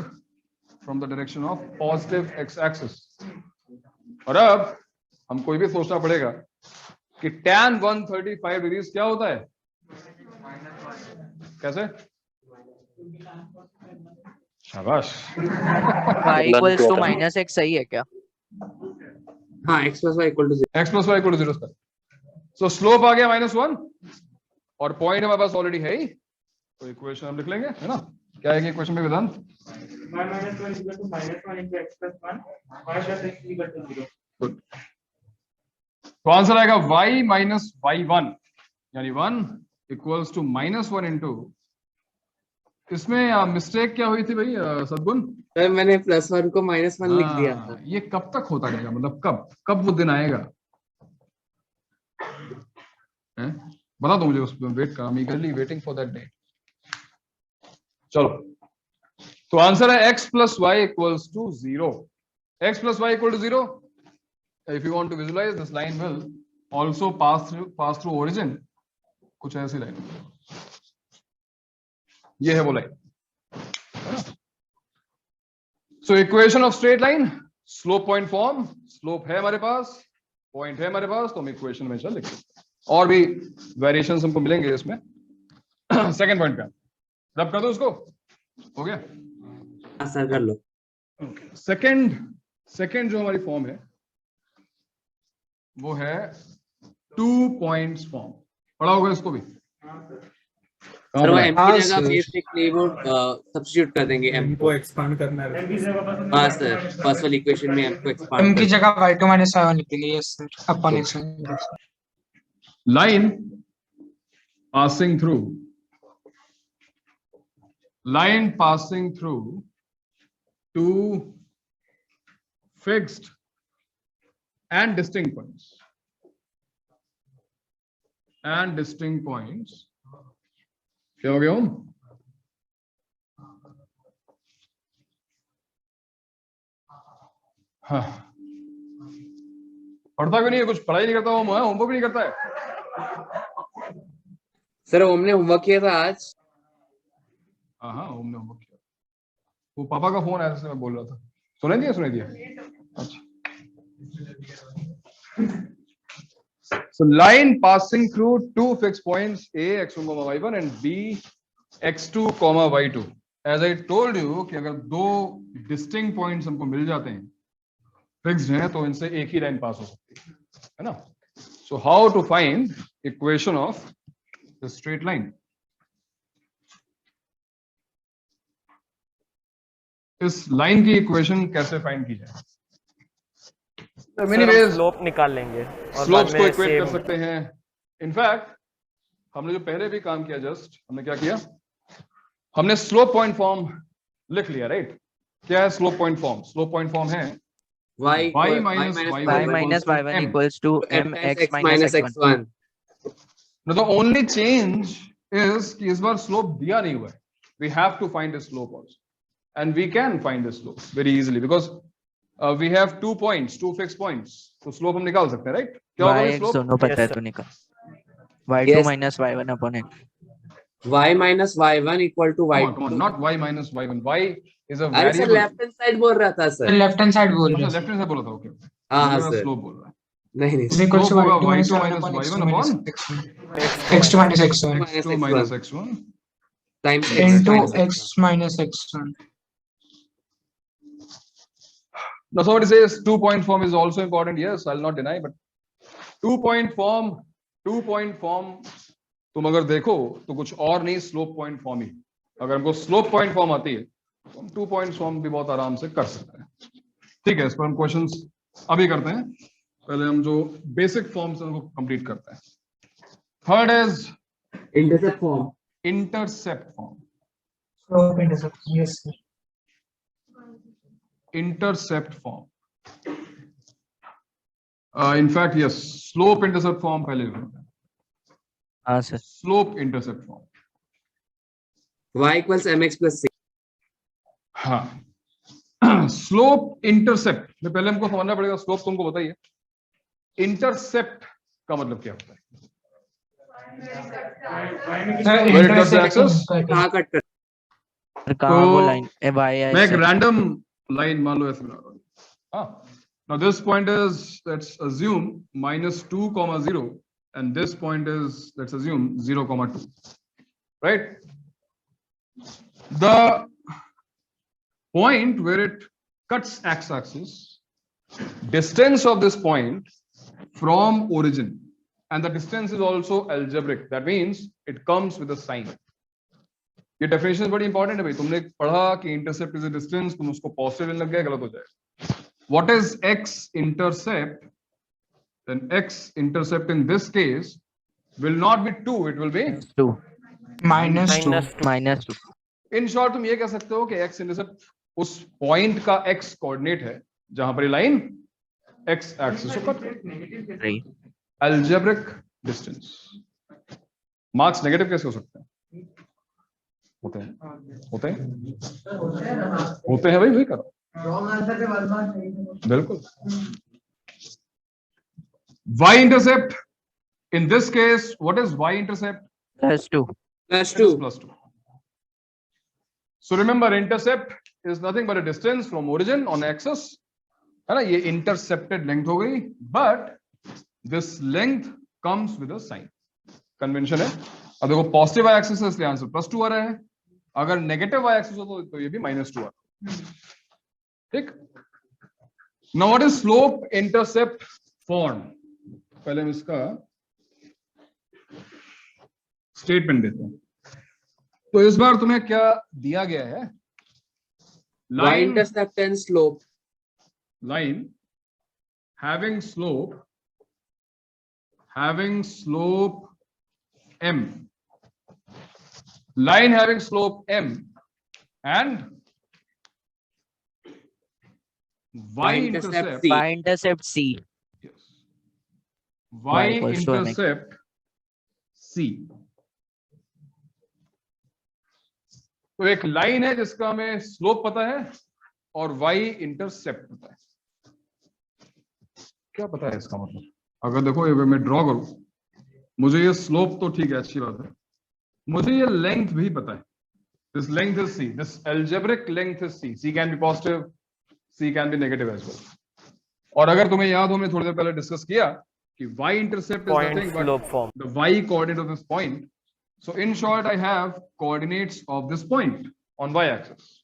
from the direction of positive x-axis. और अब हमको ये भी सोचना पड़ेगा कि tan 135 डिग्री क्या होता है? कैसे? शाबाश। y equals to -x सही है क्या? हाँ x plus y equal to 0. x plus y equal to 0. So slope आ गया -1 और पॉइंट हमारे पास ऑलरेडी है ही, तो इक्वेशन हम लिख लेंगे, है ना? क्या है इक्वेशन में विधान? y minus 1 equal to -1 into x plus 1, y plus x equal to 0. Good. तो आंसर आएगा y minus y1 यानी 1 इक्वल्स टू -1 इंटू, इसमें मिस्टेक क्या हुई थी भाई सद्गुण? सर मैंने +1 को -1 लिख दिया था। ये कब तक होता रहेगा, मतलब कब वो दिन आएगा? बता दो मुझे, उसमें वेट कर, ईगरली वेटिंग फॉर दैट डे। चलो, तो आंसर है x plus y equals to 0. x plus y equal to 0. If you want to visualize, this line will also pass through origin. कुछ ऐसी लाइन, ये है वो line. So equation of straight line, slope point form, slope है हमारे पास, point है हमारे पास, तो हम इक्वेशन में चल लिखते हैं। और भी वेरिएशंस हमको मिलेंगे इसमें। सेकंड पॉइंट पे रब कर दो उसको, हो गया? हाँ सर कर लो। सेकंड जो हमारी फॉर्म है वो है 2 points फॉर्म, पढ़ा होगा इसको भी? सर वो m की जगह बेसिकली वो सब्स्टिट्यूट कर देंगे, m को एक्सपांड करना है। m की जगह पर हाँ सर फर्स्ट वाली इक्वेशन में m को m एक्सपांड की जगह y2 minus y1 निकलेगी। Yes sir, upon action line passing through two fixed and distinct points क्या हो गया हम? हाँ, पढ़ता क्यों नहीं है? कुछ पढ़ाई नहीं करता, होमवर्क भी नहीं करता है। सर हमने होमवर्क किया था आज। हाँ हमने होमवर्क किया। वो पापा का फोन आया, मैं बोल रहा था, सुनाई दिया। अच्छा, so line passing through two fixed points a x1 y1 and b x2 y2. As I told you कि अगर दो distinct points हमको मिल जाते हैं, फिक्स्ड हैं, तो इनसे एक ही लाइन पास हो सकती है ना? So how to find equation of the straight line. इस लाइन की इक्वेशन कैसे फाइंड की जाए? मेनी वेज स्लोप निकाल लेंगे और स्लोप्स बाद को में इक्वेट कर same- सकते हैं. इनफैक्ट हमने जो पहले भी काम किया, जस्ट हमने क्या किया, हमने स्लोप पॉइंट फॉर्म लिख लिया, राइट? क्या है slope point form? Slope point form है y y minus y y1 minus y1 m. equals to m m times x minus x1. Now the only change is कि इस बार slope दिया नहीं हुआ है. We have to find the slope also, and we can find the slope very easily because we have 2 points, 2 fixed points. तो slope हम निकाल सकते हैं, राइट? क्या होगा y x स्लोप? दोनों पता है Yes, तो निकाल. y2 Yes. minus y1 upon x. y minus y1 equal to y2. Come on, not y minus y1. Y is a अरे sir variable. Left hand side बोल रहा था सर. लेफ्ट हैंड साइड बोल अच्छा, रहे left hand से बोला था, ओके. हाँ सर. स्लोप बोल रहा है. नहीं नहीं इज इक्वल टू Slope होगा y2 y2 minus minus y1 y1 upon upon x2 minus x1 x2 minus x1 times into minus x minus x1. Now somebody says 2-point form is also important. Yes, I'll not deny, but 2-point form तुम अगर देखो तो कुछ और नहीं, slope point form ही. अगर हमको slope point form आती है तो हम 2-point फॉर्म भी बहुत आराम से कर सकते हैं. ठीक है, इस पर हम क्वेश्चंस अभी करते हैं. पहले हम जो बेसिक फॉर्म्स हैं उनको कंप्लीट करते हैं. Third is intercept form. Intercept form. Slope intercept. Yes, sir. Intercept form. In fact yes, slope intercept form पहले लिखते हैं. हाँ sir. Slope intercept form. y equals mx plus c. हाँ, स्लोप इंटरसेप्ट में पहले हमको समझना पड़ेगा. स्लोप तुमको बताइए, इंटरसेप्ट का मतलब क्या होता है? Sir, Where it cuts the intersecting axis? cutting. कहाँ कट कर? कहाँ वो तो लाइन y मैं एक से रैंडम लाइन मान लो ऐसे बना रहा हूँ. हाँ, now this point is, let's assume -2, 0, and this point is, let's assume 0, 2, right? The point where it cuts x-axis, distance of this point from origin, and the distance is also algebraic. That means it comes with a sign. ये definition बड़ी important है भाई. तुमने पढ़ा कि intercept is a distance, तुम उसको positive लग गया, गलत हो जाएगा. What is x intercept? Then x intercept in this case will not be 2, it will be -2. -2. In short. तुम ये कह सकते हो कि एक्स इंटरसेप्ट उस पॉइंट का एक्स कोऑर्डिनेट है जहां पर ये लाइन एक्स एक्सिस को कट करती है. Right. Algebraic distance. Marks negative कैसे हो सकते हैं? होते हैं, होते हैं भाई, वही करो. बिल्कुल. y intercept in this case, what is y intercept? +2. Plus 2. +2. So remember, intercept is nothing but a distance from origin on axis, है ना? ये intercepted length हो गई, but this length comes with a sign. Convention है. अब देखो positive y axis है इसलिए आंसर +2 आ रहा है. अगर नेगेटिव y एक्सिस हो तो ये भी -2 आ रहा है. ठीक. Now what is slope intercept form? पहले हम इसका स्टेटमेंट देते हैं. तो इस बार तुम्हें क्या दिया गया है? y line intercept and slope. line having slope m, line having slope m and y intercept, C. Y intercept c. yes, y equals to mx. intercept c. तो एक लाइन है जिसका हमें स्लोप पता है और y इंटरसेप्ट पता है. क्या पता है इसका मतलब? अगर देखो ये मैं ड्रॉ करूं, मुझे ये स्लोप तो ठीक है, अच्छी बात है, मुझे ये लेंथ भी पता है. This length is c, this algebraic length is c. c can be positive, c can be negative as well. और अगर तुम्हें याद हो, हमने थोड़ी देर पहले डिस्कस किया कि y intercept is Point nothing but slope form. the y coordinate of this point. So in short, I have coordinates of this point on y axis.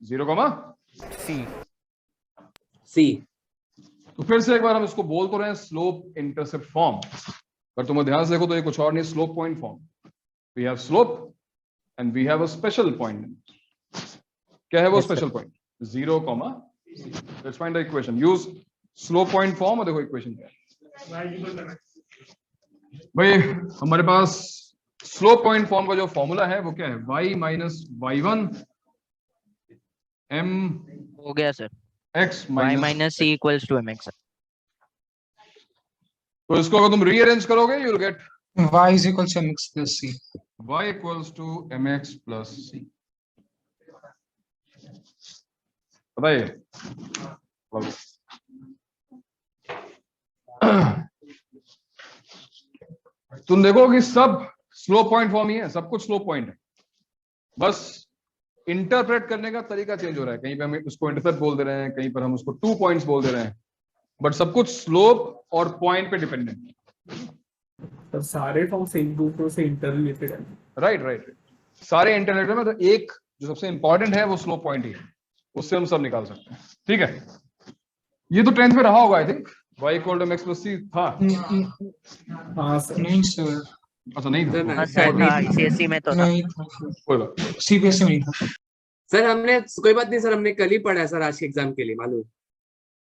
0, C. C. तो फिर से एक बार हम इसको बोल तो रहे हैं स्लोप इंटरसेप्ट फॉर्म, पर तुम ध्यान से देखो तो ये कुछ और नहीं, slope point form. We have slope and we have a special point. क्या है वो special point? 0, let's find the equation. Use slope point form और देखो इक्वेशन क्या है भाई। हमारे पास स्लोप पॉइंट फॉर्म का जो फॉर्मूला है वो क्या है? y माइनस y1 m हो गया sir, x y minus. Minus c equals to mx। तो इसको अगर तुम रीअरेंज करोगे you will get y is equals to mx plus c. y equals to mx plus c। बताइए तुम देखो कि सब स्लो पॉइंट फॉर्म ही है, सब कुछ स्लो पॉइंट है, बस इंटरप्रेट करने का तरीका चेंज हो रहा है। कहीं पे हम उसको इंटरसेप्ट बोल दे रहे हैं, कहीं पर हम उसको 2 पॉइंट्स बोल दे रहे हैं, बट सब कुछ स्लोप और पॉइंट पे डिपेंडेंट है। तो सारे फॉर्म्स एक दूसरे से इंटररिलेटेड है। राइट राइट, सारे इंटरनेट में तो एक जो सबसे इंपॉर्टेंट है वो स्लोप पॉइंट ही है, उससे हम सब निकाल सकते हैं। ठीक है, ये तो 10th में रहा होगा I think. y equal to mx plus c था। हाँ सर। नहीं सर, अच्छा नहीं था, हाँ सर था, ICSE में तो था। नहीं था, कोई बात नहीं। CBSE में नहीं था। सर हमने कोई बात नहीं सर, हमने कल ही पढ़ा है सर आज के एग्जाम के लिए, मालूम।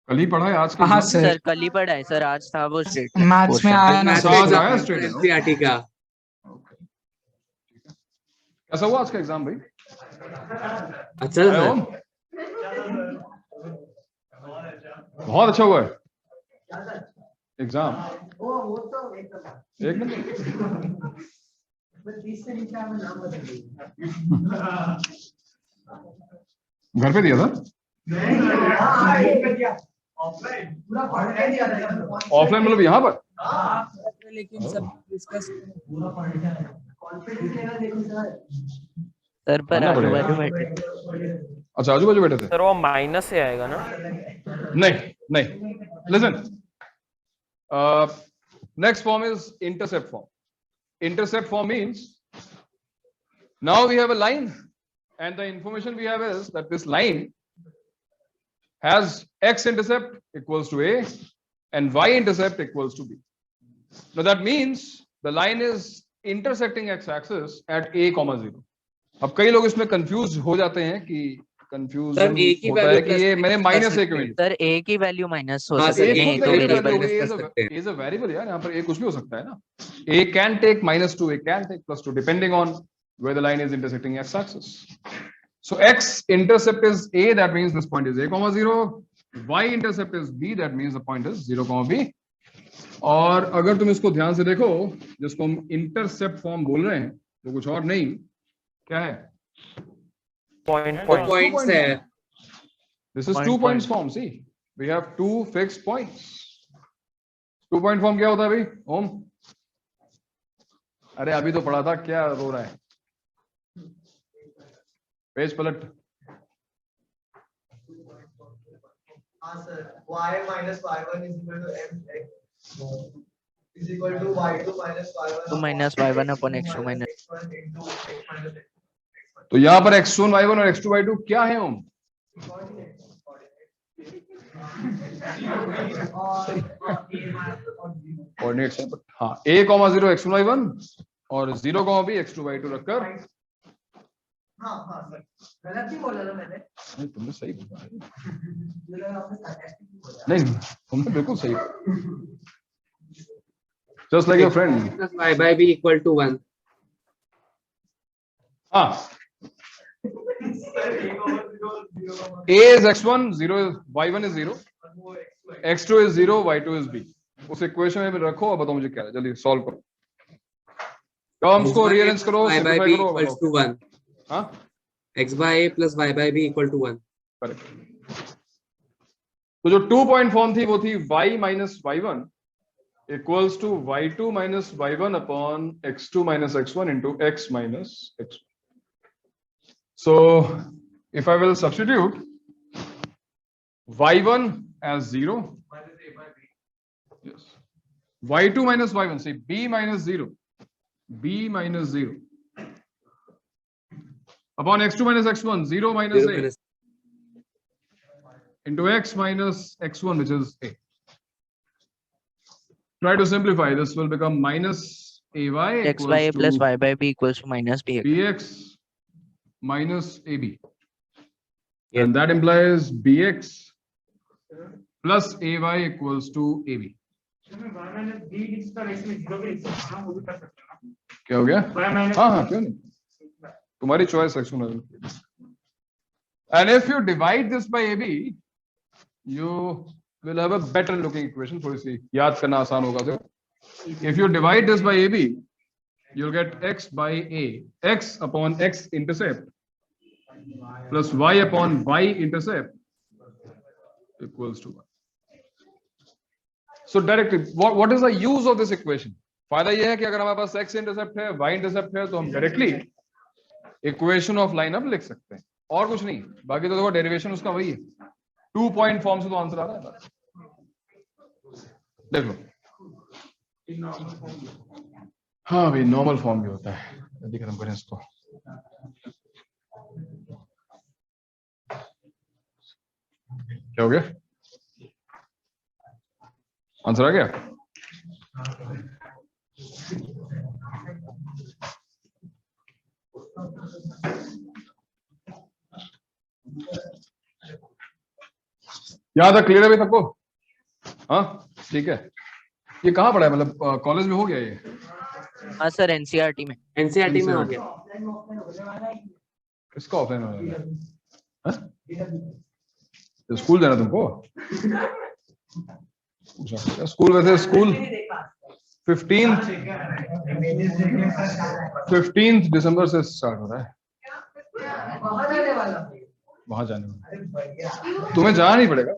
कल ही पढ़ा है आज के हाँ एग्जाम? सर, सर कल ही पढ़ा है सर, आज था वो स्टेट मैथ्स में आया ना मैथ्स सर। का आज एग्जाम आया है straight है, NCERT का। कैसा हुआ आज का एग्जाम भाई? अच्छा आया सर। हो? बहुत अच्छा हुआ है एग्जाम। एक मिनट, घर पे दिया था? ऑफलाइन मतलब यहाँ पर? लेकिन सब डिस्कस सर पर आना आजू पड़ेगा। बाजू बैठे थे। अच्छा आजू बाजू बैठे थे? सर वो माइनस से आएगा ना? नहीं नहीं, listen, next form is intercept form. Intercept form means now we have a line and the information we have is that this line has x intercept equals to a and y intercept equals to b. Now that means the line is intersecting x axis at a comma 0. अब कई लोग इसमें confuse हो जाते हैं कि confusion होता है कि ये मैंने माइनस ए क्यों? सर a की वैल्यू माइनस हो हाँ, सकती सर, है, a ये की तो value वेरिएबल minus कर सकते हैं। is a variable यार, यहाँ पर a कुछ भी हो सकता है ना। a can take -2, a can take +2 depending on where the line is intersecting x axis. So x intercept is a, that means this point is a comma 0. y intercept is b, that means the point is 0 comma b. और अगर तुम इसको ध्यान से देखो, जिसको हम intercept form बोल रहे हैं वो कुछ और नहीं, क्या है? पॉइंट्स है। This is Point, 2 points point. form. See, we have 2 fixed points. 2 point form क्या होता है भाई? ओम, अरे अभी तो पढ़ा था, क्या रो रहा है? पेज पलट। हाँ sir, y minus y1 is equal to mx is equal to y2 minus y1 2 minus y1 upon x2 minus x1 into x minus x1. तो यहाँ पर x1 y1 और x2 y2 क्या है ओम? कोऑर्डिनेट्स है, हाँ, a, 0 x1 y1 और 0, b x2 y2 रखकर। हाँ हाँ सर, गलत ही बोला ना मैंने। नहीं तुमने सही बोला, नहीं तुमने बिल्कुल सही बोला, just like your friend. y by b equal to 1. हाँ, a is x1, 0 is y1 is 0, x2 is 0, y2 is b. उस इक्वेशन में रखो और बताओ मुझे क्या है, जल्दी सॉल्व करो, टर्म्स को रीअरेंज करो, y by सिंपलीफाई b करो। equals to 1. हाँ, x by a plus y by b equal to 1. Correct. तो जो 2 पॉइंट फॉर्म थी वो थी y minus y1 equals to y2 minus y1 upon x2 minus x1 into x minus x1. So if I will substitute y1 as 0, yes, y2 minus y1, say b minus 0, b minus 0 upon x2 minus x1, 0 minus 0 a minus into x minus x1, which is a. Try to simplify. This will become minus AY X by A equals plus to Y by B equals to minus BX. BX minus AB. And that implies BX plus AY equals to AB. क्या हो गया? हाँ, क्यों नहीं? तुम्हारी choice section है. And if you divide this by AB, you will have a better looking equation. थोड़ी सी याद करना आसान होगा तो. If you divide this by AB, you'll get x by A, x upon x intercept plus y upon y intercept equals to 1. So directly, what is the use of this equation? फायदा ये है कि अगर हमारे पास x intercept है, y intercept है, तो हम directly equation of line up लिख सकते हैं. और कुछ नहीं. बाकी तो देखो derivation उसका वही है. 2 point form से तो आंसर आ रहा है. देख लो. हाँ भाई, नॉर्मल फॉर्म भी होता है. यदि खत्म करें इसको. क्या हो गया? आंसर आ गया? याद है? क्लियर है भाई सबको? हाँ, ठीक है. ये कहाँ पढ़ा है? मतलब कॉलेज में हो गया ये? हाँ सर, एनसीईआरटी में. एनसीईआरटी में हो गया. किसका ऑफलाइन हो गया? स्कूल जाना तुमको? स्कूल वैसे स्कूल 15th दिसंबर से स्टार्ट हो रहा है. वहां जाने वाला. तुम्हें जाना नहीं पड़ेगा.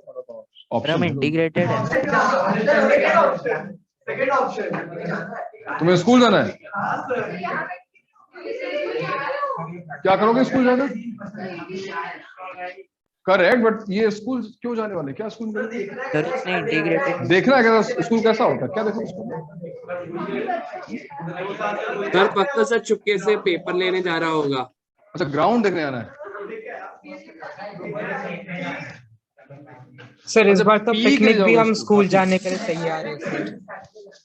हम इंटीग्रेटेड है. Second option. तुम्हें स्कूल जाना है? क्या करोगे स्कूल जाना? करेक्ट, बट ये स्कूल क्यों जाने वाले? क्या स्कूल इंटीग्रेटेड देखना है? क्या स्कूल कैसा होता है? क्या देखो स्कूल? सर पक्का सर चुपके से पेपर लेने जा रहा होगा. अच्छा, ग्राउंड देखने आना है. सर इस बार तो पिकनिक भी हम स्कूल जाने के लिए तैयार हैं.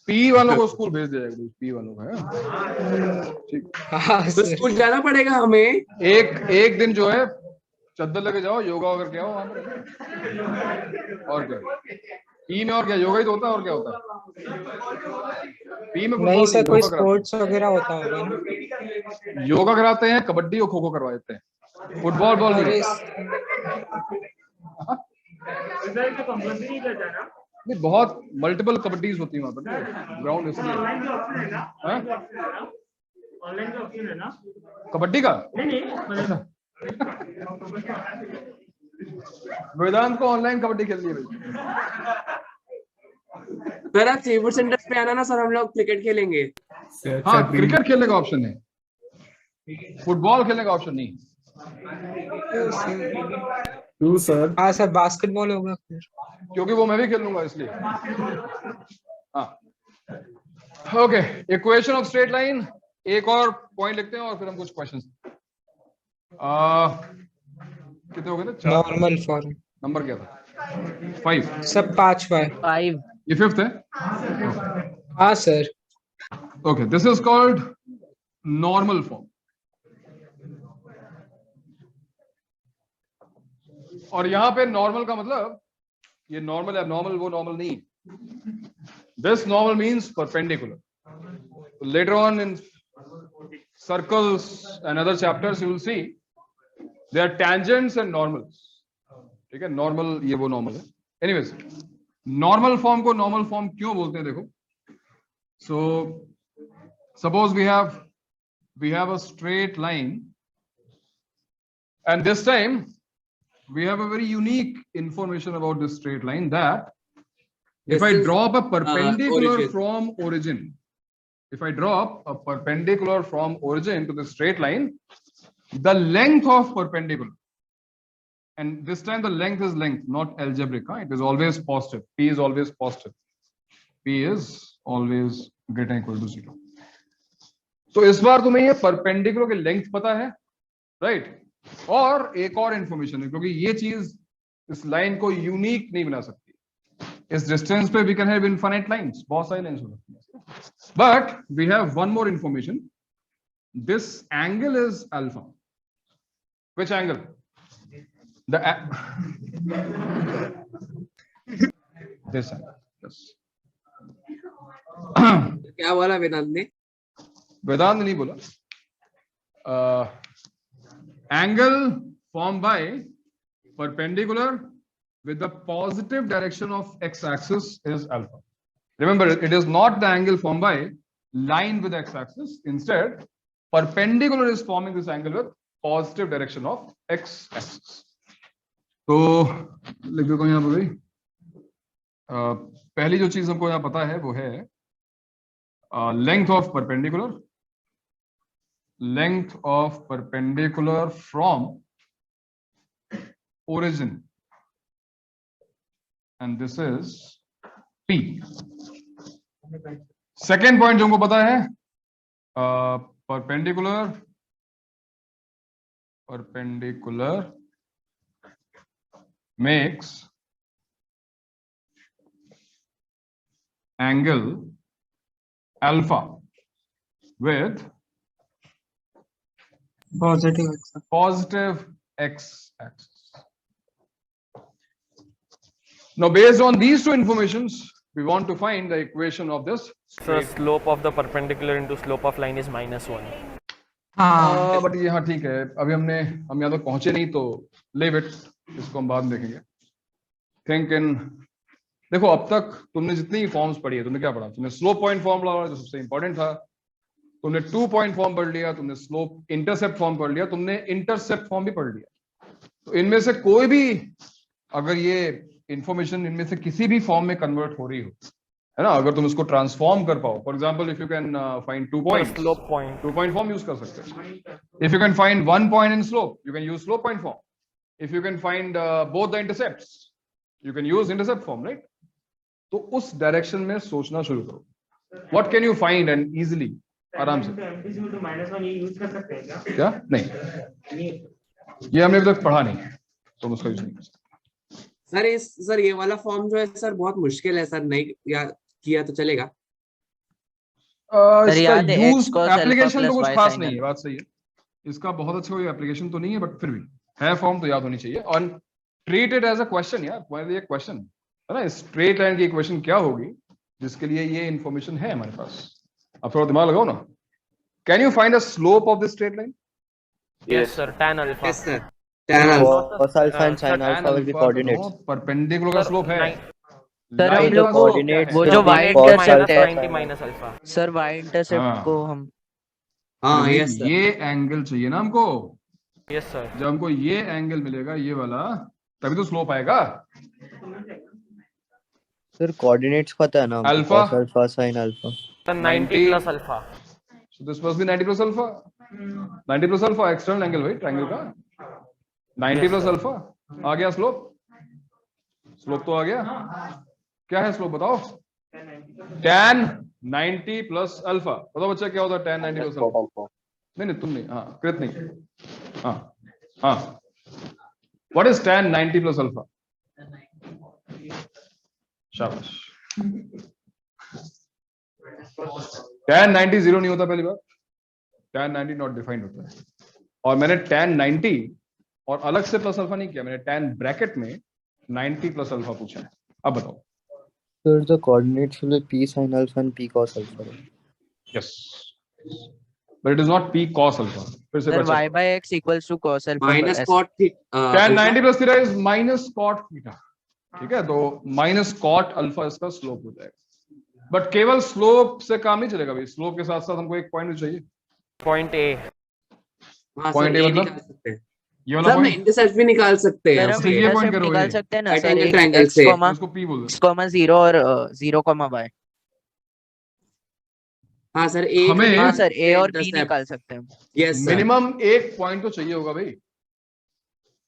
पी वालों को स्कूल भेज दिया जाएगा. पी वालों को है ठीक. तो स्कूल जाना पड़ेगा हमें. एक दिन जो है चद्दर लेके जाओ, योगा वगैरह क्या हो वहां पर. और क्या पी में? और क्या योगा ही तो होता है. और क्या होता है पी में? नहीं सर, कोई स्पोर्ट्स वगैरह होता होगा. योगा कराते हैं, कबड्डी और खो खो करवा देते हैं. फुटबॉल बॉल नहीं. नहीं, बहुत मल्टीपल कबड्डीज होती है वहां पर ग्राउंड. इसलिए कबड्डी का वेदांत को ऑनलाइन कबड्डी खेलनी है भाई. सर आप सेवर सेंटर पे आना ना सर, हम लोग क्रिकेट खेलेंगे. हाँ, क्रिकेट खेलने का ऑप्शन है, फुटबॉल खेलने का ऑप्शन नहीं. सर हाँ सर, बास्केटबॉल होगा फिर, क्योंकि वो मैं भी खेल लूंगा इसलिए. हाँ okay. Equation of straight line. एक और पॉइंट लिखते हैं और फिर हम कुछ क्वेश्चंस. कितने हो गए थे? Normal form. नंबर क्या था? 5. सब 5 ये 5th है. हाँ sir. Okay, this is called normal form. और यहां पे नॉर्मल का मतलब ये नॉर्मल एबनॉर्मल वो नॉर्मल नहीं. This normal means perpendicular. Later on in circles and other chapters you will see they are tangents and normals. ठीक है, नॉर्मल ये वो नॉर्मल है. एनीवेज, नॉर्मल फॉर्म को नॉर्मल फॉर्म क्यों बोलते हैं देखो. So suppose we have a straight line and this time we have a very unique information about this straight line, that if I drop a perpendicular from origin, if I drop a perpendicular from origin to the straight line, the length of perpendicular, and this time the length is length, not algebraic. It is always positive. P is always positive. P is always greater than equal to 0. तो इस बार तुम्हें ये perpendicular की length पता है, right? और एक और इंफॉर्मेशन है, क्योंकि ये चीज इस लाइन को यूनिक नहीं बना सकती. इस डिस्टेंस पे we can have infinite lines, बहुत सारी लाइंस हो सकती हैं, but we have one more information, this angle is alpha. Which angle? The this angle. Yes. क्या बोला वेदांत ने? वेदांत नहीं बोला. Angle form by perpendicular with the positive direction of x-axis is alpha. Remember, it is not the angle formed by line with x-axis. Instead, perpendicular is forming this angle with positive direction of x-axis. तो लिख दो यहाँ पर भाई. पहली जो चीज हमको यहाँ पता है वो है length of perpendicular. Length of perpendicular from origin, and this is P. Second point जो हमको पता है, perpendicular makes angle alpha with positive x-axis. Now, based on these two informations, we want to find the equation of this. So slope of the perpendicular into slope of line is -1. But ये हाँ ठीक है. अभी हम यहाँ तक पहुंचे नहीं, तो leave it, इसको हम बाद में देखेंगे. Think in, देखो अब तक तुमने जितनी फॉर्म्स पढ़ी है, तुमने क्या पढ़ा? तुमने स्लोप पॉइंट फॉर्म पढ़ा जो सबसे इंपॉर्टेंट था. तुमने 2 पॉइंट फॉर्म पढ़ लिया, तुमने स्लोप इंटरसेप्ट फॉर्म पढ़ लिया, तुमने इंटरसेप्ट फॉर्म भी पढ़ लिया. तो इनमें से कोई भी अगर ये इंफॉर्मेशन इनमें से किसी भी फॉर्म में कन्वर्ट हो रही हो, है ना, अगर तुम इसको ट्रांसफॉर्म कर पाओ, for example if you can find 2 point, slope point, 2 point form use कर सकते हैं. If you can find 1 point in slope, you can use slope point form. If you can find both the intercepts, you can use intercept form, right. तो उस direction में सोचना शुरू करो. What can you find and easily, आराम से. -1 ये use कर सकते हैं क्या? नहीं, ये हमने अभी तक पढ़ा नहीं, तुम उसका यूज नहीं कर सकते. सर ये वाला फॉर्म जो है सर बहुत मुश्किल है सर, नहीं किया तो चलेगा? इसका यूज एप्लीकेशन तो कुछ खास नहीं है, बात सही है. इसका बहुत अच्छा कोई एप्लीकेशन तो नहीं है, बट फिर भी है फॉर्म तो याद होनी चाहिए. और treat it as a question यार, पहले एक क्वेश्चन है ना, स्ट्रेट लाइन की इक्वेशन क्या होगी, जिसके लिए ये इंफॉर्मेशन है हमारे पास. अब थोड़ा दिमाग लगाओ ना. Can you find a slope of this straight line? Yes sir, tan alpha. Yes sir, tan alpha. Cos alpha and sin alpha will be coordinates. Perpendicular का स्लोप है. सर हम Line लोग का को slope क्या है? वो जो y Cos इंटरसेप्ट alpha है, 90 minus alpha. Sir y intercept को हम हाँ अरे यस सर. ये एंगल चाहिए ना हमको. Yes sir. जब हमको ये एंगल मिलेगा, ये वाला, तभी तो स्लोप आएगा. Sir, coordinates पता है ना हमको, Alpha. cos alpha, sin alpha. Sir 90 plus alpha. So this must be 90 plus alpha. 90 plus alpha external angle भाई, ट्रायंगल का. 90 प्लस अल्फा आ गया स्लोप. स्लोप तो आ गया. क्या है स्लोप बताओ? tan 90 plus alpha. बताओ बच्चा क्या होता है tan 90 प्लस अल्फा? नहीं तुम नहीं, हाँ कृत नहीं. हाँ what is tan 90 plus alpha? शाबाश. tan 90 जीरो नहीं होता, पहली बात. tan 90 नॉट डिफाइंड होता है. और मैंने tan 90 और अलग से प्लस अल्फा नहीं किया, मैंने tan ब्रैकेट में 90 प्लस अल्फा पूछा है. अब बताओ. Sir, the coordinates will be p sin alpha and p cos alpha. Yes, but it is not p cos alpha. फिर से सर बच्चा. y by x equals to cos alpha minus plus cot tan 90 plus theta is minus cot theta. ठीक है, तो minus cot alpha इसका slope हो जाएगा. But केवल स्लोप से काम नहीं चलेगा भाई, स्लोप के साथ साथ हमको एक पॉइंट भी चाहिए. Point A. पॉइंट ए मतलब निकाल सकते हैं ये वाला सर, हम पॉइंट. इंटरसेप्ट भी निकाल सकते हैं सर हम अच्छा, ये point इंटरसेप्ट करो निकाल ये. सकते हैं ना Right सर, angle एक triangle x से. कॉमा इसको p बोल x कॉमा 0 और 0 कॉमा y. हाँ सर एक हमें- हाँ सर a और b निकाल सकते हैं. Yes sir. मिनिमम एक पॉइंट तो चाहिए होगा भाई.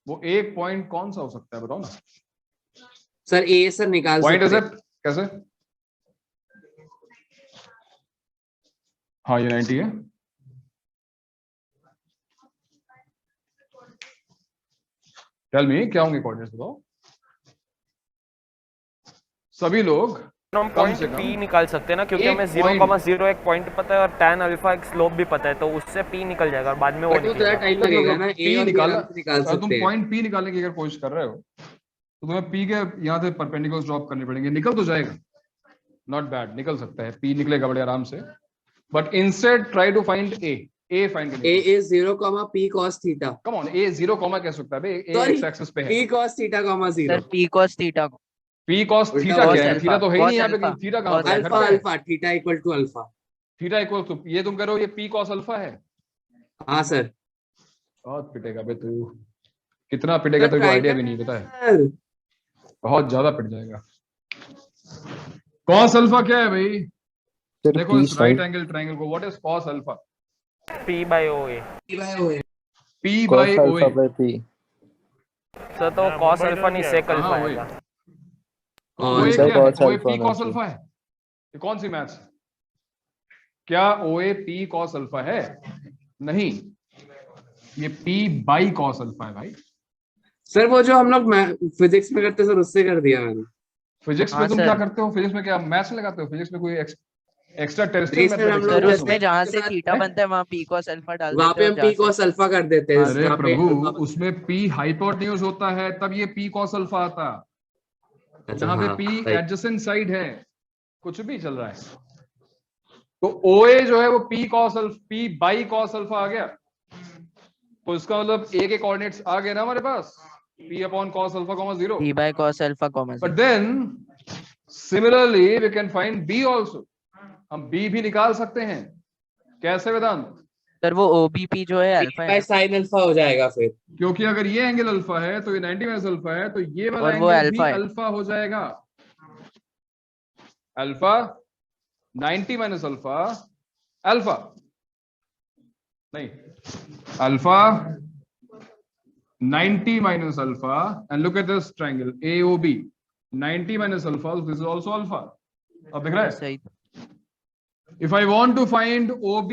वो एक पॉइंट कौन सा हो सकता है बताओ ना. सर ए सर निकाल पॉइंट सकते इज हैं. इट कैसे? हाँ ये 90 है. टेल मी क्या होंगे कोऑर्डिनेट्स बताओ. सभी लोग हम कम पॉइंट से कम पी निकाल सकते हैं ना, क्योंकि एक हमें point- 0,0 एक पॉइंट पता है और tan अल्फा एक स्लोप भी पता है, तो उससे पी निकल जाएगा और बाद में वो बट वो थोड़ा निकलेगा। टाइम लगेगा ना, ए पी और बी निकालना, आराम से निकाल अगर तुम सकते हैं। पॉइंट पी निकालने की अगर कोशिश कर रहे हो तो तुम्हें पी के यहाँ से परपेंडिकुलर ड्रॉप करने पड़ेंगे, निकल तो जाएगा, नॉट बैड, निकल सकता है, पी निकलेगा बड़े आराम से, but instead try to find a find a is 0, p cos theta. Come on, a 0 comma कह सकता है बे, ए Sorry, एक्स एक्सिस पे है, p cos theta, 0। Sir p cos theta p cos उल्टा थीटा cos क्या है, alpha, theta तो है ही cos नहीं यहाँ पे, अल्फा, थीटा कहाँ cos पे है, घर अल्फा पे है। Alpha theta equal to alpha. Theta equal to, ये तुम कह रहे हो ये पी कॉस अल्फा है, हाँ सर। बहुत पिटेगा बे तू, कितना पिटेगा तेरे को आइडिया भी नहीं पता है, सर बहुत ज्यादा पिट जाएगा। कॉस अल्फा क्या है भाई, सर देखो p इस राइट sin एंगल ट्रायंगल को, what is cos alpha, p/OA। P cos by O alpha by p sir तो cos अल्फा नहीं sec अल्फा हाँ, आएगा। ओए सर क्या है, cos ओए alpha पी में कॉस से। अल्फा है, ये कौन सी मैथ्स है, क्या ओए पी कॉस अल्फा है, नहीं, ये पी बाई कॉस अल्फा है भाई। सर वो जो हम लोग फिजिक्स में करते सर, उससे कर दिया मैंने। फिजिक्स में हाँ तुम सर। क्या करते हो, फिजिक्स में क्या मैथ्स में लगाते हो, फिजिक्स में कोई एक्स्ट्रा टेरेस्ट्रियल फिजिक्स में हम मैथमेटिक्स लोग सर है जैसे- उसमें जहाँ से साथ- थीटा बनता है वहाँ p cos अल्फा डाल वहां देते पे हो, हम जहाँ p cos अल्फा कर देते हैं। अरे जहाँ पे प्रभु, अल्फा- उसमें पी हाइपोटेन्यूज होता है तब ये पी कॉस अल्फा आता, अच्छा, जहाँ पे हाँ, पी सही। एडजेसेंट साइड है, कुछ भी चल रहा है, तो ओए जो है वो P cos alpha, P by cos alpha आ गया, तो इसका मतलब ए के कोऑर्डिनेट्स आ गए ना हमारे पास, p upon cos alpha comma 0, p by cos alpha comma but then similarly we can find b also, हम b भी निकाल सकते हैं, कैसे वेदांत, सर वो OBP जो है अल्फा है बाय ना? साइन अल्फा हो जाएगा फिर। क्योंकि अगर ये एंगल अल्फा है तो ये 90 माइनस अल्फा है, तो ये वाला और वो एंगल भी अल्फा है। अल्फा हो जाएगा, अल्फा 90 माइनस अल्फा, अल्फा नहीं, alpha 90 minus alpha, and look at this triangle AOB, 90 minus alpha, this is also alpha, अब दिख रहा है, सही। if I want to find OB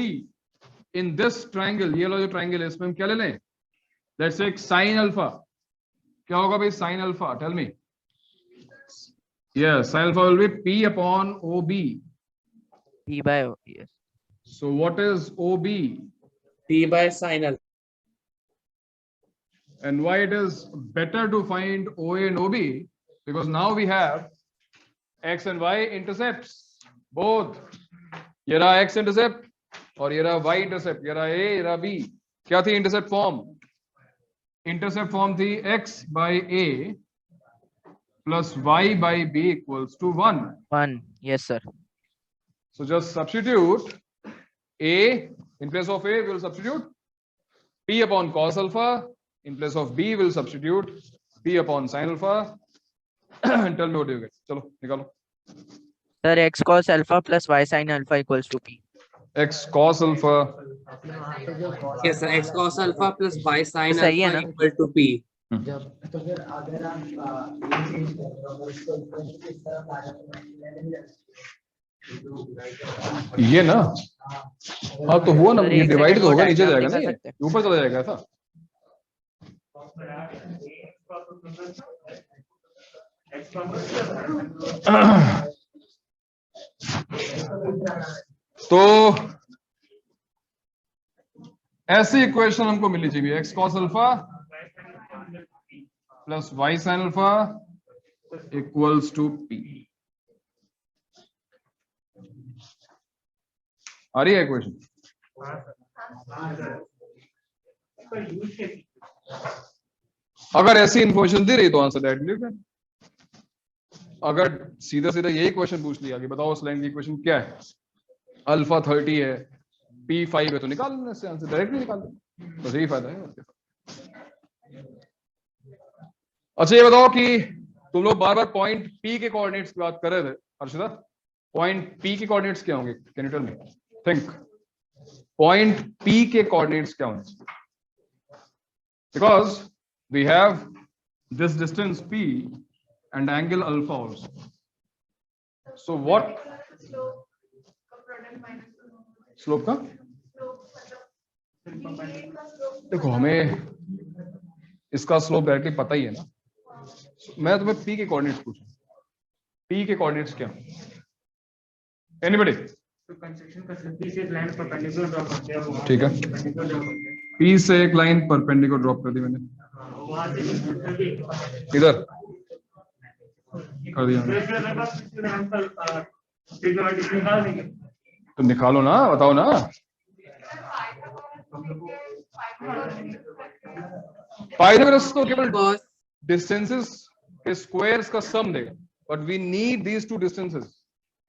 in this triangle, ये वाला जो triangle है इसमें हम क्या ले लें, let's take sin alpha, क्या होगा भाई sin alpha, tell me, yes, sin alpha will be P upon OB, p by o, yes. so what is OB, p by sin alpha. and why it is better to find OA and OB, because now we have x and y intercepts both, ये रहा x intercept और ये रहा y intercept, ये रहा A ये रहा B, क्या थी intercept form, intercept form थी x by A plus y by B equals to 1, 1, yes sir. so just substitute A in place of A, we will substitute P upon cos alpha, in place of B will substitute P upon sin alpha, and tell me what you get, चलो निकालो, sir x cos alpha plus y sin alpha equals to p. x cos alpha, yes sir, x cos alpha plus y sin सही है alpha ना? Equal to p। जब तो फिर अगर हम ये चेंज करते हैं उसको इस तरफ आ जाते हैं, ये ना, हाँ तो हुआ ना, सर, ये एक डिवाइड सेकंड तो वो होगा, नीचे diagram जाएगा दिखा ना, सकते हैं? ये ऊपर चला जाएगा ऐसा, तो ऐसी इक्वेशन हमको मिलनी चाहिए, x cos alpha plus y sin alpha equals to p, आ रही है इक्वेशन, अगर ऐसी इन्फॉर्मेशन दे रही तो आंसर दैट, अगर सीधा सीधा यही क्वेश्चन पूछ लिया कि बताओ उस लाइन की इक्वेशन क्या है, अल्फा 30 है, p 5 है, तो निकाल लेना इससे आंसर, डायरेक्टली निकाल लेना, बस यही फायदा है। अच्छा ये बताओ कि तुम लोग बार बार पॉइंट P के कोऑर्डिनेट्स की बात कर रहे थे हर्षिता, पॉइंट P के कोऑर्डिनेट्स क्या होंगे, can you tell me, think, point P के कोऑर्डिनेट्स क्या होंगे, because we have this distance P and angle alpha also, so what slope का, देखो हमें इसका स्लोप डायरेक्टली पता ही है ना, मैं तुम्हें P के कोऑर्डिनेट्स पूछूं, P के कोऑर्डिनेट्स क्या? एनीबॉडी? तो कंस्ट्रक्शन कर सकते हैं, लाइन परपेंडिकुलर ड्रॉ करते हैं वहां ठीक है। परपेंडिकुलर ड्रॉ करते हैं P से एक लाइन परपेंडिकुलर ड्रॉप कर दी मैंने, वहां से इधर कर दिया मैंने। तो निकालो ना, बताओ ना। पाइथागोरस तो केवल डिस्टेंसेस के स्क्वायर्स का सम देगा, but we need these two distances.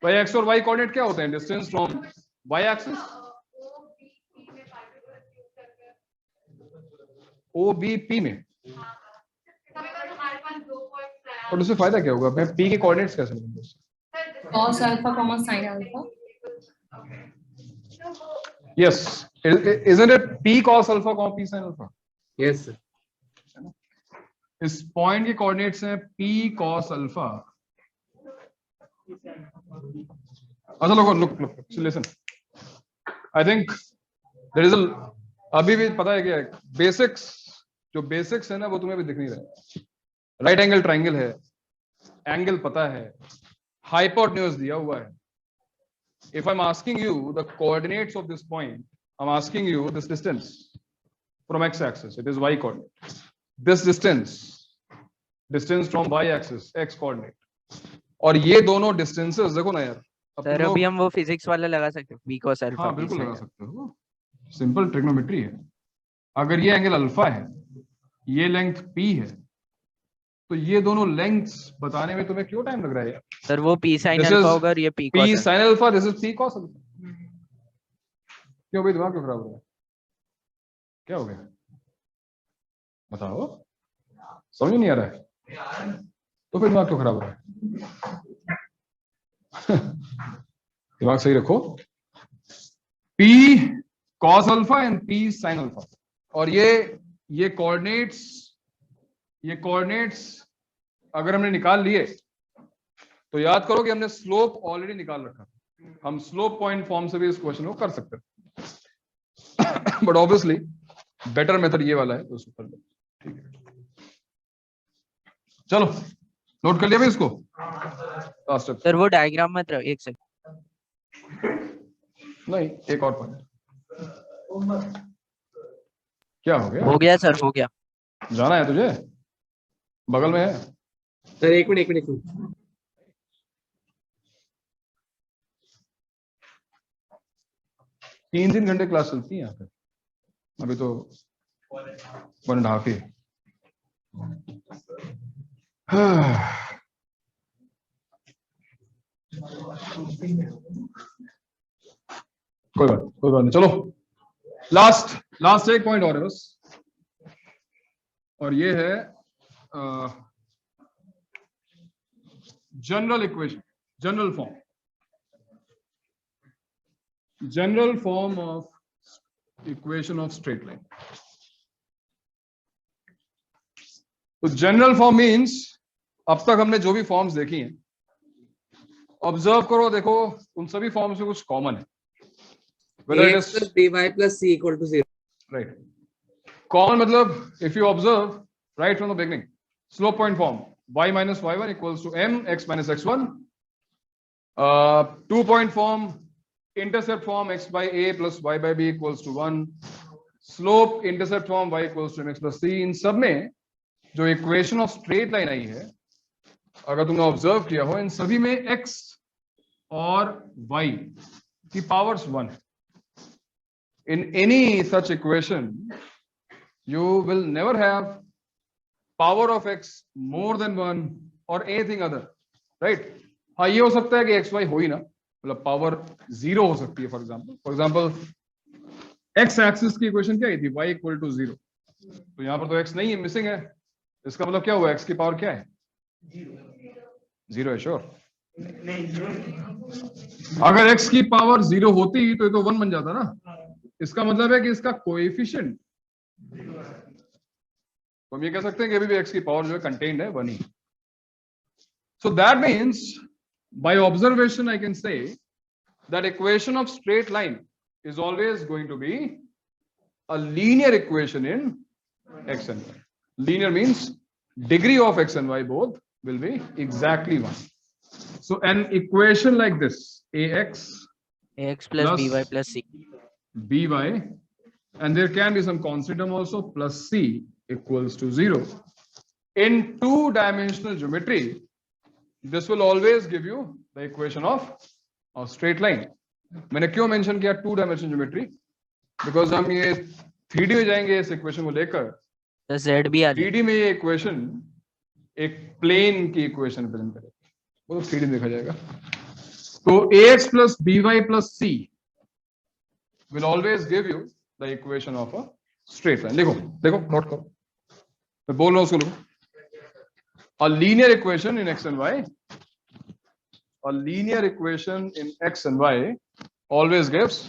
भाई एक्स और वाई कोऑर्डिनेट क्या होते हैं? Distance from y axis. O B P में, और उससे फायदा क्या होगा? मैं पी के कोऑर्डिनेट्स कैसे लूंगा? cos alpha comma sin alpha. Yes, isn't it P cos alpha comma P sin alpha? Yes sir. इस पॉइंट के कोऑर्डिनेट्स हैं P cos alpha। अच्छा look, listen. I think there is a, अभी भी पता है क्या है? बेसिक्स, जो बेसिक्स है ना वो तुम्हें भी दिख नहीं रहा। राइट एंगल ट्राइंगल है, एंगल पता है, हाइपोटेन्यूज दिया हुआ है। If I'm asking you the coordinates of this point, I'm asking you this distance from x-axis, it is y coordinate. This distance from y-axis, x coordinate. और ये दोनों distances देखो ना यार। सर अभी हम वो फिजिक्स वाला लगा सकते हैं, b cos alpha। हाँ बिल्कुल लगा सकते हो, सिंपल ट्रिग्नोमेट्री है। अगर ये एंगल अल्फा है, ये लेंथ p है, तो ये दोनों लेंथ्स बताने में तुम्हें क्यों टाइम लग रहा है यार? सर वो p sin alpha होगा और ये p cos p sin alpha, this is p cos alpha। क्यों भाई दिमाग क्यों खराब हो रहा है? क्या हो गया बताओ, समझ नहीं आ रहा है तो फिर दिमाग क्यों खराब हो रहा है? दिमाग सही रखो। p cos alpha and p sin alpha, और ये कोऑर्डिनेट्स अगर हमने निकाल लिए तो याद करो कि हमने स्लोप ऑलरेडी निकाल रखा। हम स्लोप पॉइंट फॉर्म से भी इस क्वेश्चन को कर सकते हैं, बट ऑब्वियसली बेटर मेथड ये वाला है, तो उसको कर लो। ठीक है, चलो नोट कर लिया भाई इसको। लास्ट स्टेप सर वो डायग्राम मत रहो, एक सेकंड। नहीं, एक और पॉइंट। क्या हो गया? हो गया सर, हो गया। जाना है तुझे? बगल में है सर। एक मिनट। 3 घंटे क्लास चलती है यहाँ पे, अभी तो 1.5 ही। कोई बात नहीं, चलो लास्ट एक पॉइंट और है बस, और ये है general equation, general form of equation of straight line. तो जनरल फॉर्म मींस अब तक हमने जो भी फॉर्म्स देखी हैं, ऑब्जर्व करो, देखो उन सभी फॉर्म्स में कुछ कॉमन है। whether it is by plus c equal to 0, right? Common मतलब if you observe right from the beginning, slope point form y minus y1 equals to m x minus x1, 2 point form, intercept form x by a plus y by b equals to 1, slope intercept form y equals to mx plus c। इन सब में जो equation of straight line आई है, अगर तुमने observe किया हो, इन सभी में x और y की पावर्स 1 है। In any such equation, you will never have power of x more than 1 or anything other, right? हाँ, ये हो सकता है कि x y हो ही ना, मतलब पावर 0 हो सकती है। फॉर एग्जाम्पल x एक्सिस की इक्वेशन क्या थी? y equal to 0। तो यहाँ पर तो x नहीं है, मिसिंग है। इसका मतलब क्या हुआ? x की पावर क्या है? 0 है। श्योर? अगर x की पावर 0 होती तो ये तो 1 बन जाता ना। इसका मतलब है कि इसका कोएफिशिएंट, तो हम ये कह सकते हैं कि अभी भी x की पावर जो है कंटेन्ड है 1 ही। So that means by observation I can say that equation of straight line is always going to be a linear equation in x and y. Linear means degree of x and y both will be exactly 1. So an equation like this, ax plus plus by plus c. by, and there can be some constant term also, plus c equals to 0. In two-dimensional geometry, this will always give you the equation of a straight line. मैंने क्यों mention किया two dimensional geometry? Because हम ये 3D में जाएंगे इस equation को लेकर, तो z भी आ जाएगा। 3D में ये इक्वेशन एक प्लेन की इक्वेशन रिप्रेजेंट करेगा, वो तो 3D में देखा जाएगा। तो ax plus by plus c will always give you the equation of a straight line. देखो देखो नोट करो, मैं बोल रहा हूँ उसको। A linear equation in x and y, a linear equation in x and y always gives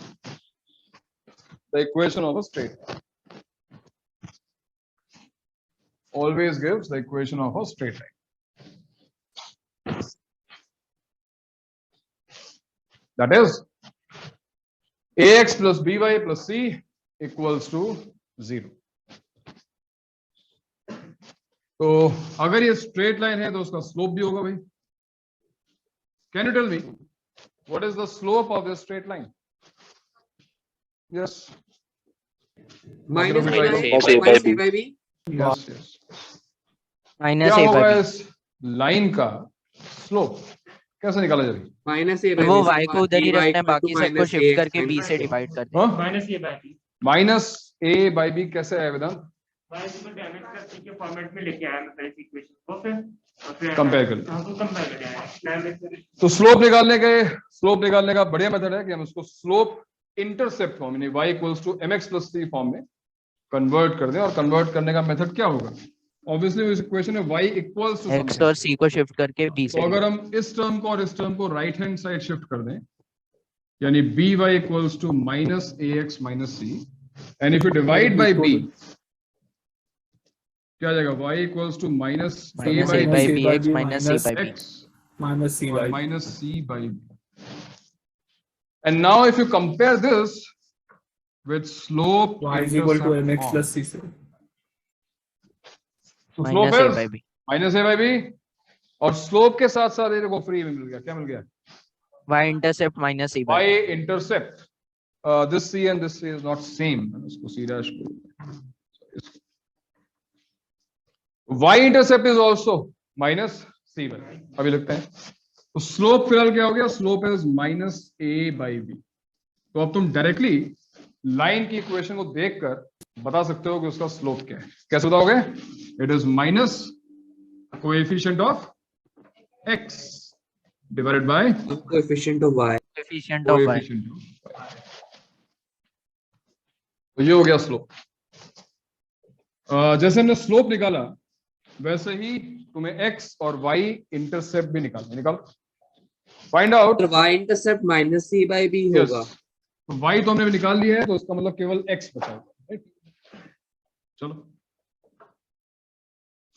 the equation of a straight line. Always gives the equation of a straight line. That is ax plus by plus c equals to 0. तो अगर ये straight line है तो उसका slope भी होगा भाई। Can you tell me what is the slope of this straight line? Yes, minus a by b. Yes yes. Minus क्या a होगा by b। इस लाइन का स्लोप? कैसे निकाला जाएगा? माइनस ए वो y को उधर ही रखना है, बाकी सबको शिफ्ट करके b से डिवाइड कर दें। माइनस ये बात ही माइनस ए बाई बी कैसे आया वेदांत? y को डैमेज करके के फॉर्मेट में लेके आया मैं इस इक्वेशन को, फिर कंपेयर कर लिया। हमको कंपेयर कर दिया। तो स्लोप निकालने का बढ़िया मेथड है कि हम उसको स्लोप इंटरसेप्ट फॉर्म यानी y equals to mx plus c form में कन्वर्ट कर दें। और कन्वर्ट करने का मेथड क्या होगा? ऑब्वियसली इस इक्वेशन में y इक्वल्स टू x और c को शिफ्ट करके b से। तो अगर हम इस टर्म को और इस टर्म को राइट हैंड साइड शिफ्ट कर दें, यानी by equals to minus ax minus c, and if you divide by b क्या आ जाएगा? y equals to minus a by by bx minus c by b। x minus c by minus c by b. And now if you compare this with slope y is equal to intercept mx form. plus c से। तो slope minus a is by b। minus a by b, और slope के साथ साथ ये देखो free में मिल गया। क्या मिल गया? y intercept minus c by y intercept. This c and this c is not same. इसको c dash y intercept is also minus c by b। अभी लिखते हैं। तो स्लोप फिलहाल क्या हो गया? Slope is minus a by b। तो अब तुम डायरेक्टली लाइन की इक्वेशन को देखकर बता सकते हो कि उसका स्लोप क्या है। कैसे बताओगे? It is minus coefficient of x divided bye coefficient of y। coefficient of y। Coefficient of y। तो ये हो गया स्लोप। जैसे हमने स्लोप निकाला वैसे ही तुम्हें x और y इंटरसेप्ट भी निकाल फाइंड आउट। तो y intercept minus c by b होगा। तो y तो हमने भी निकाल लिया है, तो इसका मतलब केवल x बचा है। राइट, चलो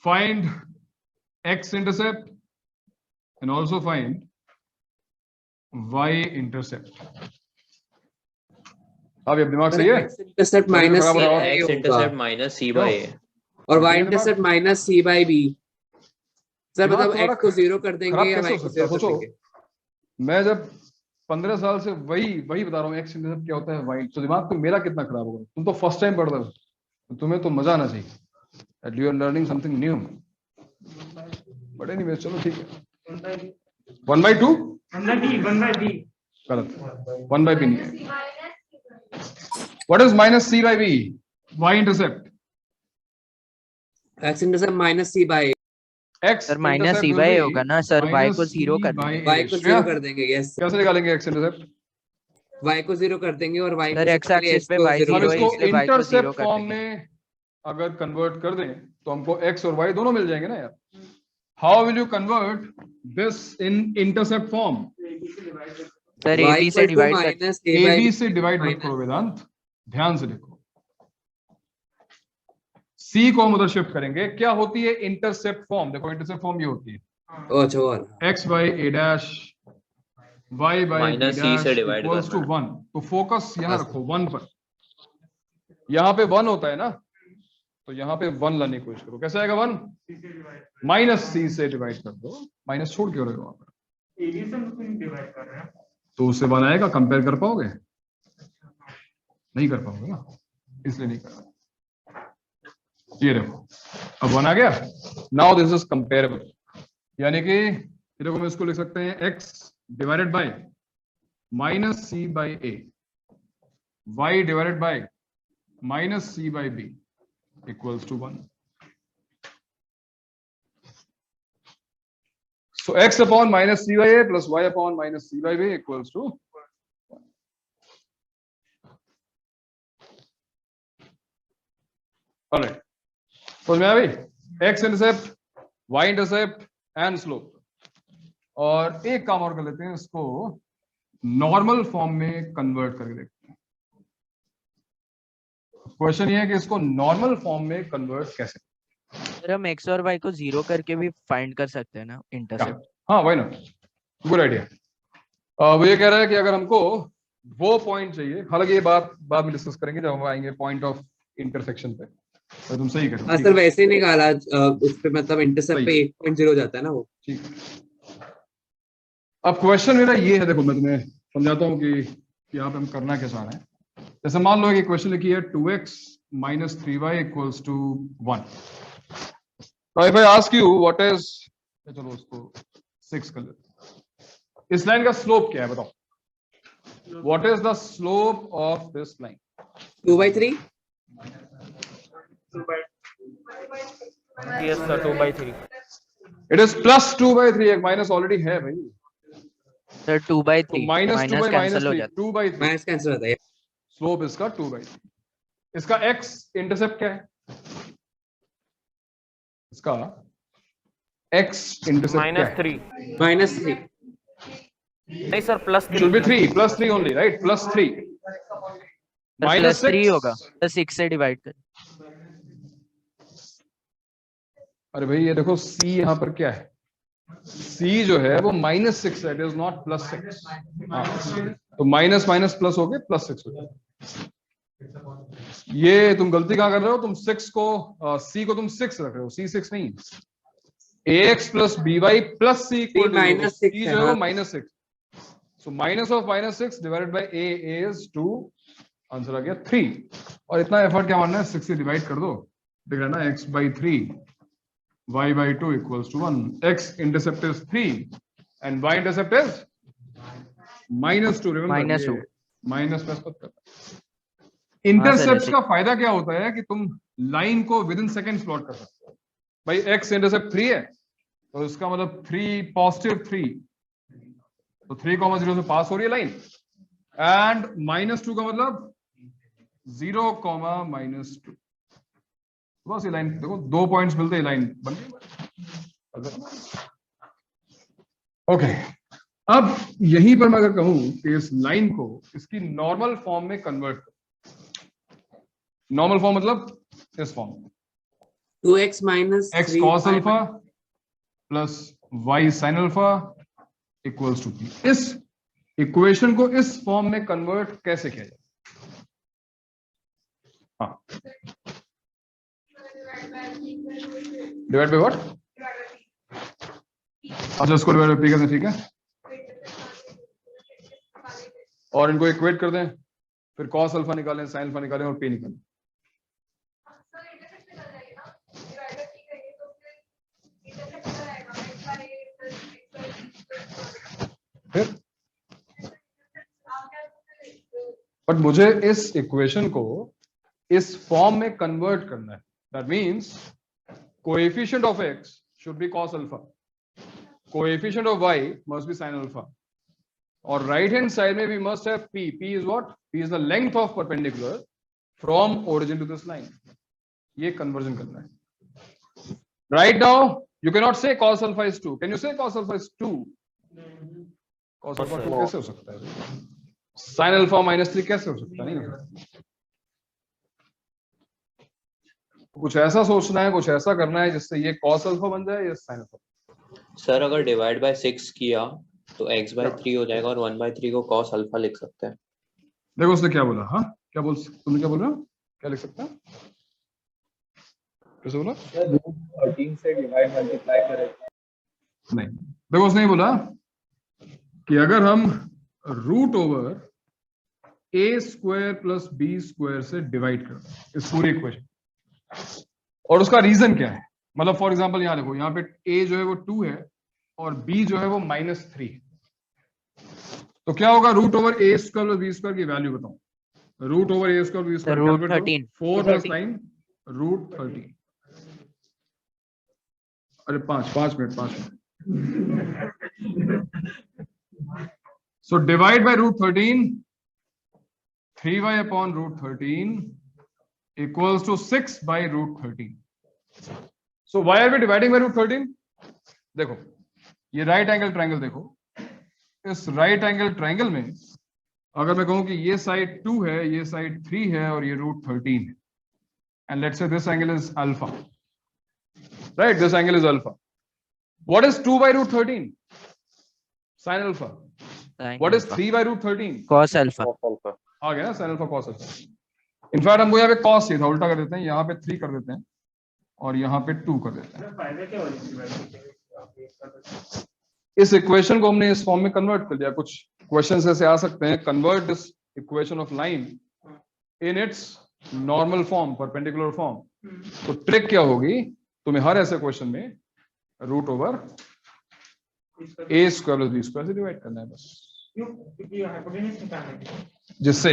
find x intercept and also find y intercept. अब ये दिमाग सही है? Intercept minus c by a x होगा intercept minus c by a और y intercept minus c by b। Sir दिमाग मतलब तुम्हारा x को 0 कर देंगे खराब या कैसे y हो को सकता है? 0 कर सोचो, देंगे? मैं जब 15 साल से वही बता रहा हूँ एक्स इंटरसेप्ट क्या होता है, वाई। तो दिमाग तो मेरा कितना खराब होगा? तुम तो फर्स्ट टाइम पढ़ रहे हो, तो तुम्हें तो मजा आना चाहिए। You are learning something new. But anyway चलो ठीक है। 1/2 गलत, 1/b नहीं है। What is minus c by b? y intercept x intercept minus c by a। x sir minus c by a होगा ना सर, y को 0 कर देंगे। y को 0 कर देंगे। यस कैसे निकालेंगे x इंटरसेप्ट? y को 0 कर देंगे और y सर x एक्सिस पे y हम 0 है, इसको इसलिए y को 0 इंटरसेप्ट कर फॉर्म देंगे। में अगर कन्वर्ट कर दें तो हमको x और y दोनों मिल जाएंगे ना यार। How will you convert this in intercept form? Sir y ab से equal to डिवाइड कर minus a by ab b। से डिवाइड मत करो वेदांत, ध्यान से देखो। c को हम उधर शिफ्ट करेंगे। क्या होती है इंटरसेप्ट फॉर्म? देखो इंटरसेप्ट फॉर्म ये होती है अच्छा और x by a dash y by b minus c से dash डिवाइड equals to करना 1। तो फोकस यहाँ रखो 1 पर। यहाँ पे 1 होता है ना, तो यहाँ पे 1 लाने की कोशिश करो। कैसे आएगा 1? माइनस c से डिवाइड कर दो। माइनस छोड़ क्यों रहे हो वहां पर? एडिशन क्यों डिवाइड कर रहे हैं? तो उससे बनाएगा, कंपेयर कर पाओगे? नहीं कर पाओगे ना, इसलिए नहीं कर रहा। ये देखो अब बना गया। नाउ दिस इज कंपेरेबल, यानी कि ये देखो मैं इसको लिख सकते हैं x divided by minus c by a, y divided by minus c by b equals to 1. So x upon minus c by a plus y upon minus c by b equals to 1. All right. समझ में आया भाई? x intercept, y intercept and slope. और एक काम और कर लेते हैं, इसको नॉर्मल फॉर्म में कन्वर्ट करके देखते हैं. क्वेश्चन ये है कि इसको नॉर्मल फॉर्म में कन्वर्ट कैसे. सर हम x और y को 0 करके भी फाइंड कर सकते हैं ना इंटरसेप्ट. हाँ भाई ना, गुड आइडिया. वो ये कह रहा है कि अगर हमको वो पॉइंट चाहिए, हालांकि ये बात बाद में डिस्कस करेंगे जब हम आएंगे पॉइंट ऑफ इंटरसेक्शन पे. तो तुम सही कर. हाँ सर वैसे ही निकाला उस पे, मतलब इंटरसेप्ट पे 1.0 हो जाता है ना वो. ठीक. अब क्वेश्चन मेरा ये है, देखो मैं तुम्हें समझाता हूँ कि यहाँ पे हम करना क्या चाह रहे हैं. जैसे मान लो कि क्वेश्चन लिखी है 2x minus 3y equals to 1. Now if I ask you what is, चलो उसको 6 कर लेते. इस लाइन का स्लोप क्या है बताओ. What is the slope of this line? 2/3. Yes sir, 2/3. It is plus 2/3. एक माइनस ऑलरेडी है भाई. सर 2/3 माइनस कैंसिल हो जाता है. 2/3 माइनस कैंसिल होता है. स्लोप इसका 2/3. इसका x इंटरसेप्ट क्या है? इसका x इंटरसेप्ट क्या है? -3. नहीं sir, +3. Should be 3, +3 only, right? +3. Plus 3 -6 होगा तो 6 से डिवाइड कर. अरे भाई ये देखो c यहाँ पर क्या है? c जो है वो -6 है, इट इज नॉट +6. तो माइनस माइनस प्लस हो गए, +6 हो गया. ये तुम गलती कहां कर रहे हो? तुम 6 को c को तुम 6 रख रहे हो. c 6 नहीं, ax plus by plus c equal to -6 c जो है वो -6. So minus of -6 divided by a is 2. Answer आ गया 3. और इतना एफर्ट क्या मानना है? 6 से डिवाइड कर दो, दिख रहा है ना, x by 3 y by 2 equals to 1. x intercept is 3 and y intercept is -2. remember -2. Minus plus मत करना. इंटरसेप्ट का फायदा क्या होता है कि तुम लाइन को विद इन सेकेंड प्लॉट कर सकते हो. भाई x इंटरसेप्ट 3 है तो इसका मतलब 3 पॉजिटिव 3, तो 3,0 से पास हो रही है लाइन. एंड -2 का मतलब 0, -2. बस ये लाइन देखो, 2 पॉइंट्स मिलते हैं, लाइन बन गई. ओके. अब यहीं पर मैं अगर कहूं कि इस लाइन को इसकी नॉर्मल फॉर्म में कन्वर्ट करो. नॉर्मल फॉर्म मतलब इस फॉर्म में 2x minus x cos alpha plus y sin alpha equals to p. इस इक्वेशन को इस फॉर्म में कन्वर्ट कैसे किया जाए? हाँ, डिवाइड बाय व्हाट? अच्छा, इसको डिवाइड बाय p करते हैं, ठीक है. और इनको इक्वेट कर दें, फिर cos अल्फा निकालें, sin अल्फा निकालें और p निकालें. फिर बट मुझे इस इक्वेशन को इस फॉर्म में कन्वर्ट करना है. That means coefficient of x should be cos अल्फा, coefficient of y must be sin अल्फा, और राइट हैंड साइड में we must have p. p is what? p is the length of perpendicular from origin to this line. ये conversion करना है. Right now you can not say cos अल्फा is 2. Can you say cos अल्फा is 2? cos अल्फा 2 कैसे हो सकता है? sin अल्फा -3 कैसे हो सकता है? नहीं हो सकता. कुछ ऐसा सोचना है, कुछ ऐसा करना है जिससे ये cos अल्फा बन जाए या sin अल्फा. सर अगर डिवाइड बाय 6 किया तो x/3 हो जाएगा और 1/3 को cos अल्फा लिख सकते हैं. देखो उसने क्या बोला. हाँ, क्या बोल, तुमने क्या बोल रहे हो? क्या लिख सकते हैं? कैसे बोला? 13 से डिवाइड मल्टीप्लाई करें. नहीं, देखो उसने नहीं बोला कि अगर हम रूट ओवर ए स्क्वायर प्लस बी स्क्वायर से डिवाइड कर दें इस पूरी इक्वेशन, और उसका रीजन क्या है, मतलब फॉर एग्जांपल यहां देखो, यहाँ पे ए जो है वो 2 है और बी जो है वो -3 है, तो क्या होगा, रूट ओवर ए स्क्वायर प्लस बी स्क्वायर की वैल्यू बताओ, रूट ओवर ए square B square root 13 4 + 9 root 13, अरे 5 minute so divide by root 13, 3y upon root 13 equals to 6 by root 13. So why are we dividing by root 13? देखो ये right angle triangle देखो, इस right angle triangle में अगर मैं कहूं कि ये साइड 2 है, ये साइड 3 है और ये रूट 13 है, and let's say this angle is alpha, right? This angle is alpha. What is 2 by root 13? Sin alpha. What is 3 by root 13? cos alpha. आ गया ना, sin alpha cos alpha. In fact हमको यहाँ पे cos चाहिए था, उल्टा कर देते हैं, यहाँ पे 3 कर देते हैं और यहाँ पे 2 कर देते हैं। फायदा क्या हो रहा है? इस इक्वेशन को हमने इस फॉर्म में कन्वर्ट कर दिया। कुछ क्वेश्चंस ऐसे आ सकते हैं, convert this equation of line in its normal form, perpendicular form. तो ट्रिक क्या होगी, तुम्हें हर ऐसे क्वेश्चन में रूट ओवर ए स्क्वायर प्लस बी स्क्वायर से डिवाइड करना है बस, क्योंकि हाइपोटेन्यूज निकालना है, जिससे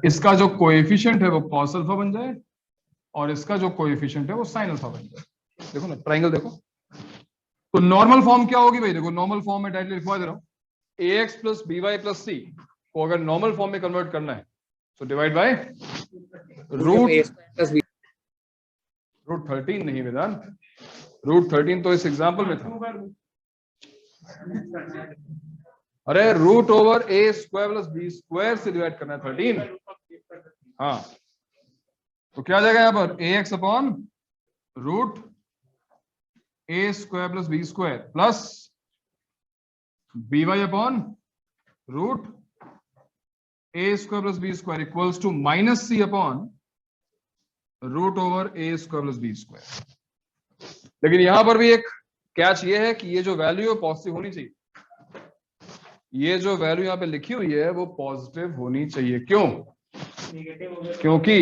इसका जो कोएफिशिएंट है वो cos अल्फा बन जाए और इसका जो कोएफिशिएंट है वो sin अल्फा बन जाए। देखो ना ट्रायंगल देखो, तो नॉर्मल फॉर्म क्या होगी भाई, देखो नॉर्मल फॉर्म में डायरेक्टली लिखवा दे रहा हूं, ax plus by plus c को अगर नॉर्मल फॉर्म में कन्वर्ट करना है तो डिवाइड बाय रूट 13 नहीं वेदांत, रूट 13 तो इस एग्जांपल में था। अरे रूट ओवर ए स्क्वायर प्लस बी स्क्वायर से डिवाइड करना है 13। हाँ तो क्या आ जाएगा यहाँ पर, A X upon root A square plus B square plus B Y upon root A square plus B square equals to minus C upon root over A square plus B square. लेकिन यहां पर भी एक catch ये है कि ये जो वैल्यू है पॉजिटिव होनी चाहिए, ये जो वैल्यू यहाँ पे लिखी हुई है वो पॉजिटिव होनी चाहिए। क्यों? क्योंकि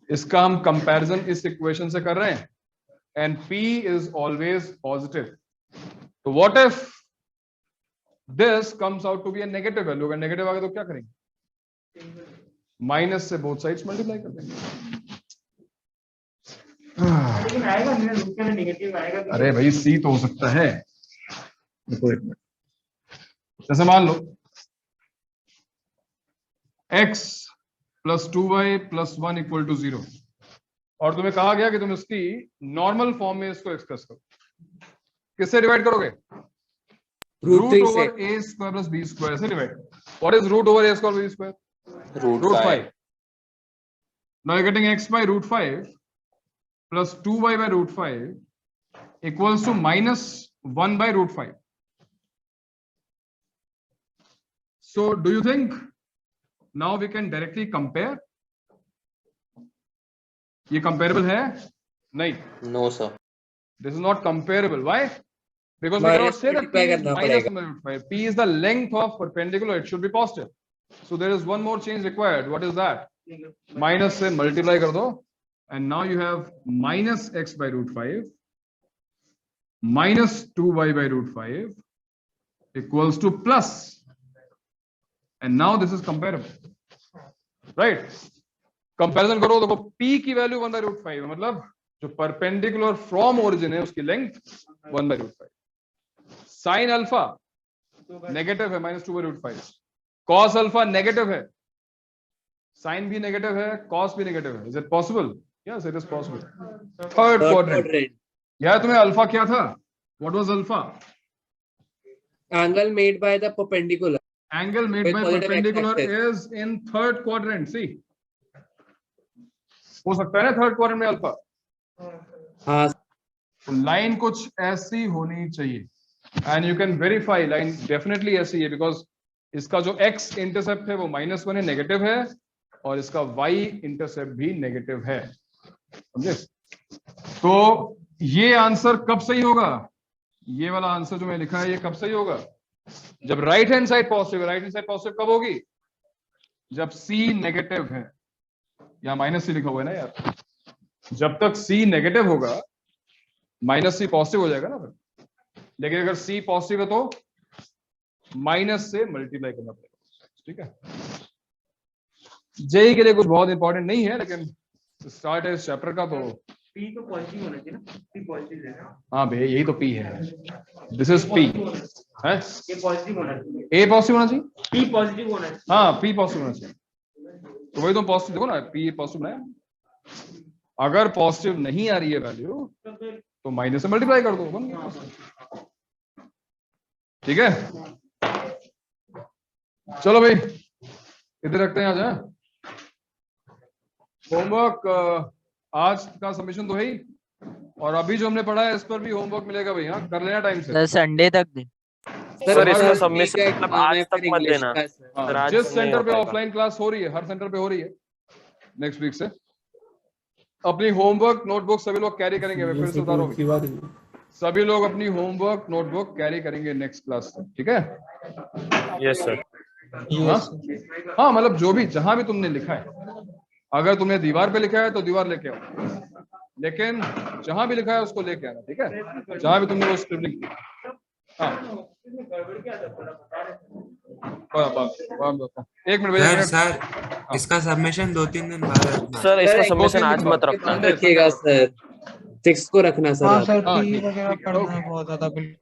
इसका हम कंपैरिजन इस इक्वेशन से कर रहे हैं and P is always positive. तो what if this comes out to be a negative value, अगर नेगेटिव आ गया तो क्या करेंगे, माइनस से बोथ साइड्स मल्टीप्लाई कर देंगे। लेकिन आएगा मेरा रूट का नेगेटिव आएगा। अरे भाई C तो हो सकता है, देखो एक मिनट, जैसे मान लो x plus 2y plus 1 equal to 0 और तुम्हें कहा गया कि तुम इसकी नॉर्मल फॉर्म में इसको एक्सप्रेस करो, किससे डिवाइड करोगे, रूट ओवर ए स्क्वायर प्लस बी स्क्वायर से divide. What is root over A square B square, root 5। Now you getting x by root 5 plus 2y by root 5 equals to minus 1 by root 5. So do you think now we can directly compare? ये comparable है? नहीं. No sir. This is not comparable. Why? Because we cannot say that P is minus 1 by root 5. P is the length of perpendicular. It should be positive. So there is one more change required. What is that? Minus से multiply कर दो, and now you have minus x by root 5 minus 2y by root 5 equals to plus. And now this is comparable, right? Comparison करो, देखो P की value 1 by root 5 है, मतलब जो perpendicular from origin है उसकी length 1 by root 5। Sine alpha negative है -2 by root 5। Cos alpha negative है, साइन भी नेगेटिव है, कॉस भी नेगेटिव है। Is it possible? Yes it is possible. Third quadrant, यार तुम्हें अल्फा क्या था, what was alpha? Angle made by the perpendicular, angle made by perpendicular is in third quadrant. See, हो सकता है ना थर्ड क्वाड्रेंट में अल्फा। हाँ, लाइन कुछ ऐसी होनी चाहिए and you can verify line definitely ऐसी है, बिकॉज इसका जो x इंटरसेप्ट है वो -1 है, नेगेटिव है, और इसका y इंटरसेप्ट भी नेगेटिव है, समझे? तो ये आंसर कब सही होगा, ये वाला आंसर जो मैं लिखा है ये कब सही होगा, जब राइट हैंड साइड पॉजिटिव है, राइट हैंड साइड पॉजिटिव कब होगी? जब सी नेगेटिव है, यहाँ माइनस सी लिखा हुआ है ना यार, जब तक सी नेगेटिव होगा माइनस सी पॉजिटिव हो जाएगा ना फिर। लेकिन अगर सी पॉजिटिव है तो माइनस से मल्टीप्लाई करना पड़ेगा, ठीक है। जेई के लिए कुछ बहुत इंपॉर्टेंट नहीं है, लेकिन स्टार्ट है इस चैप्टर का, तो पी तो पॉजिटिव होना चाहिए ना, पी पॉजिटिव है ना। हाँ भैया यही तो पी है, दिस इज पी है, ये पॉजिटिव होना चाहिए, ए पॉजिटिव होना चाहिए, पी पॉजिटिव होना चाहिए। हाँ पी पॉजिटिव होना चाहिए, तो वही तो पॉजिटिव देखो ना, पी पॉजिटिव ना। अगर पॉजिटिव नहीं आ रही है वैल्यू तो माइनस से मल्टीप्लाई कर दो, बन गया। ठीक है, चलो भाई इधर रखते हैं। आज होमवर्क आज का सबमिशन तो है ही, और अभी जो हमने पढ़ा है इस पर भी होमवर्क मिलेगा भाई, हाँ कर लेना टाइम से। संडे तक दे सर इसका सबमिशन मतलब आज तक मत देना। हाँ, जिस सेंटर पे ऑफलाइन क्लास हो रही है, हर सेंटर पे हो रही है, नेक्स्ट वीक से अपनी होमवर्क नोटबुक सभी लोग कैरी करेंगे। मैं फिर से बता रहा हूँ, सभी लोग अपनी होमवर्क नोटबुक कैरी करेंगे नेक्स्ट क्लास से, ठीक है। Yes sir. हाँ मतलब जो भी जहां भी तुमने लिखा है, अगर तुमने दीवार पे लिखा है तो दीवार लेके आओ, लेकिन जहां भी लिखा है उसको लेके आना, ठीक है। जहां भी तुमने वो स्क्रिप्टिंग की, हाँ एक मिनट भैया। सर इसका सबमिशन 2-3 दिन बाद रखना। सर इसका सबमिशन आज मत रखना। रखिएगा सर, 6 को रखना सर। हाँ आप। सर, पी वगैरह पढ़ना है बहुत ज्यादा।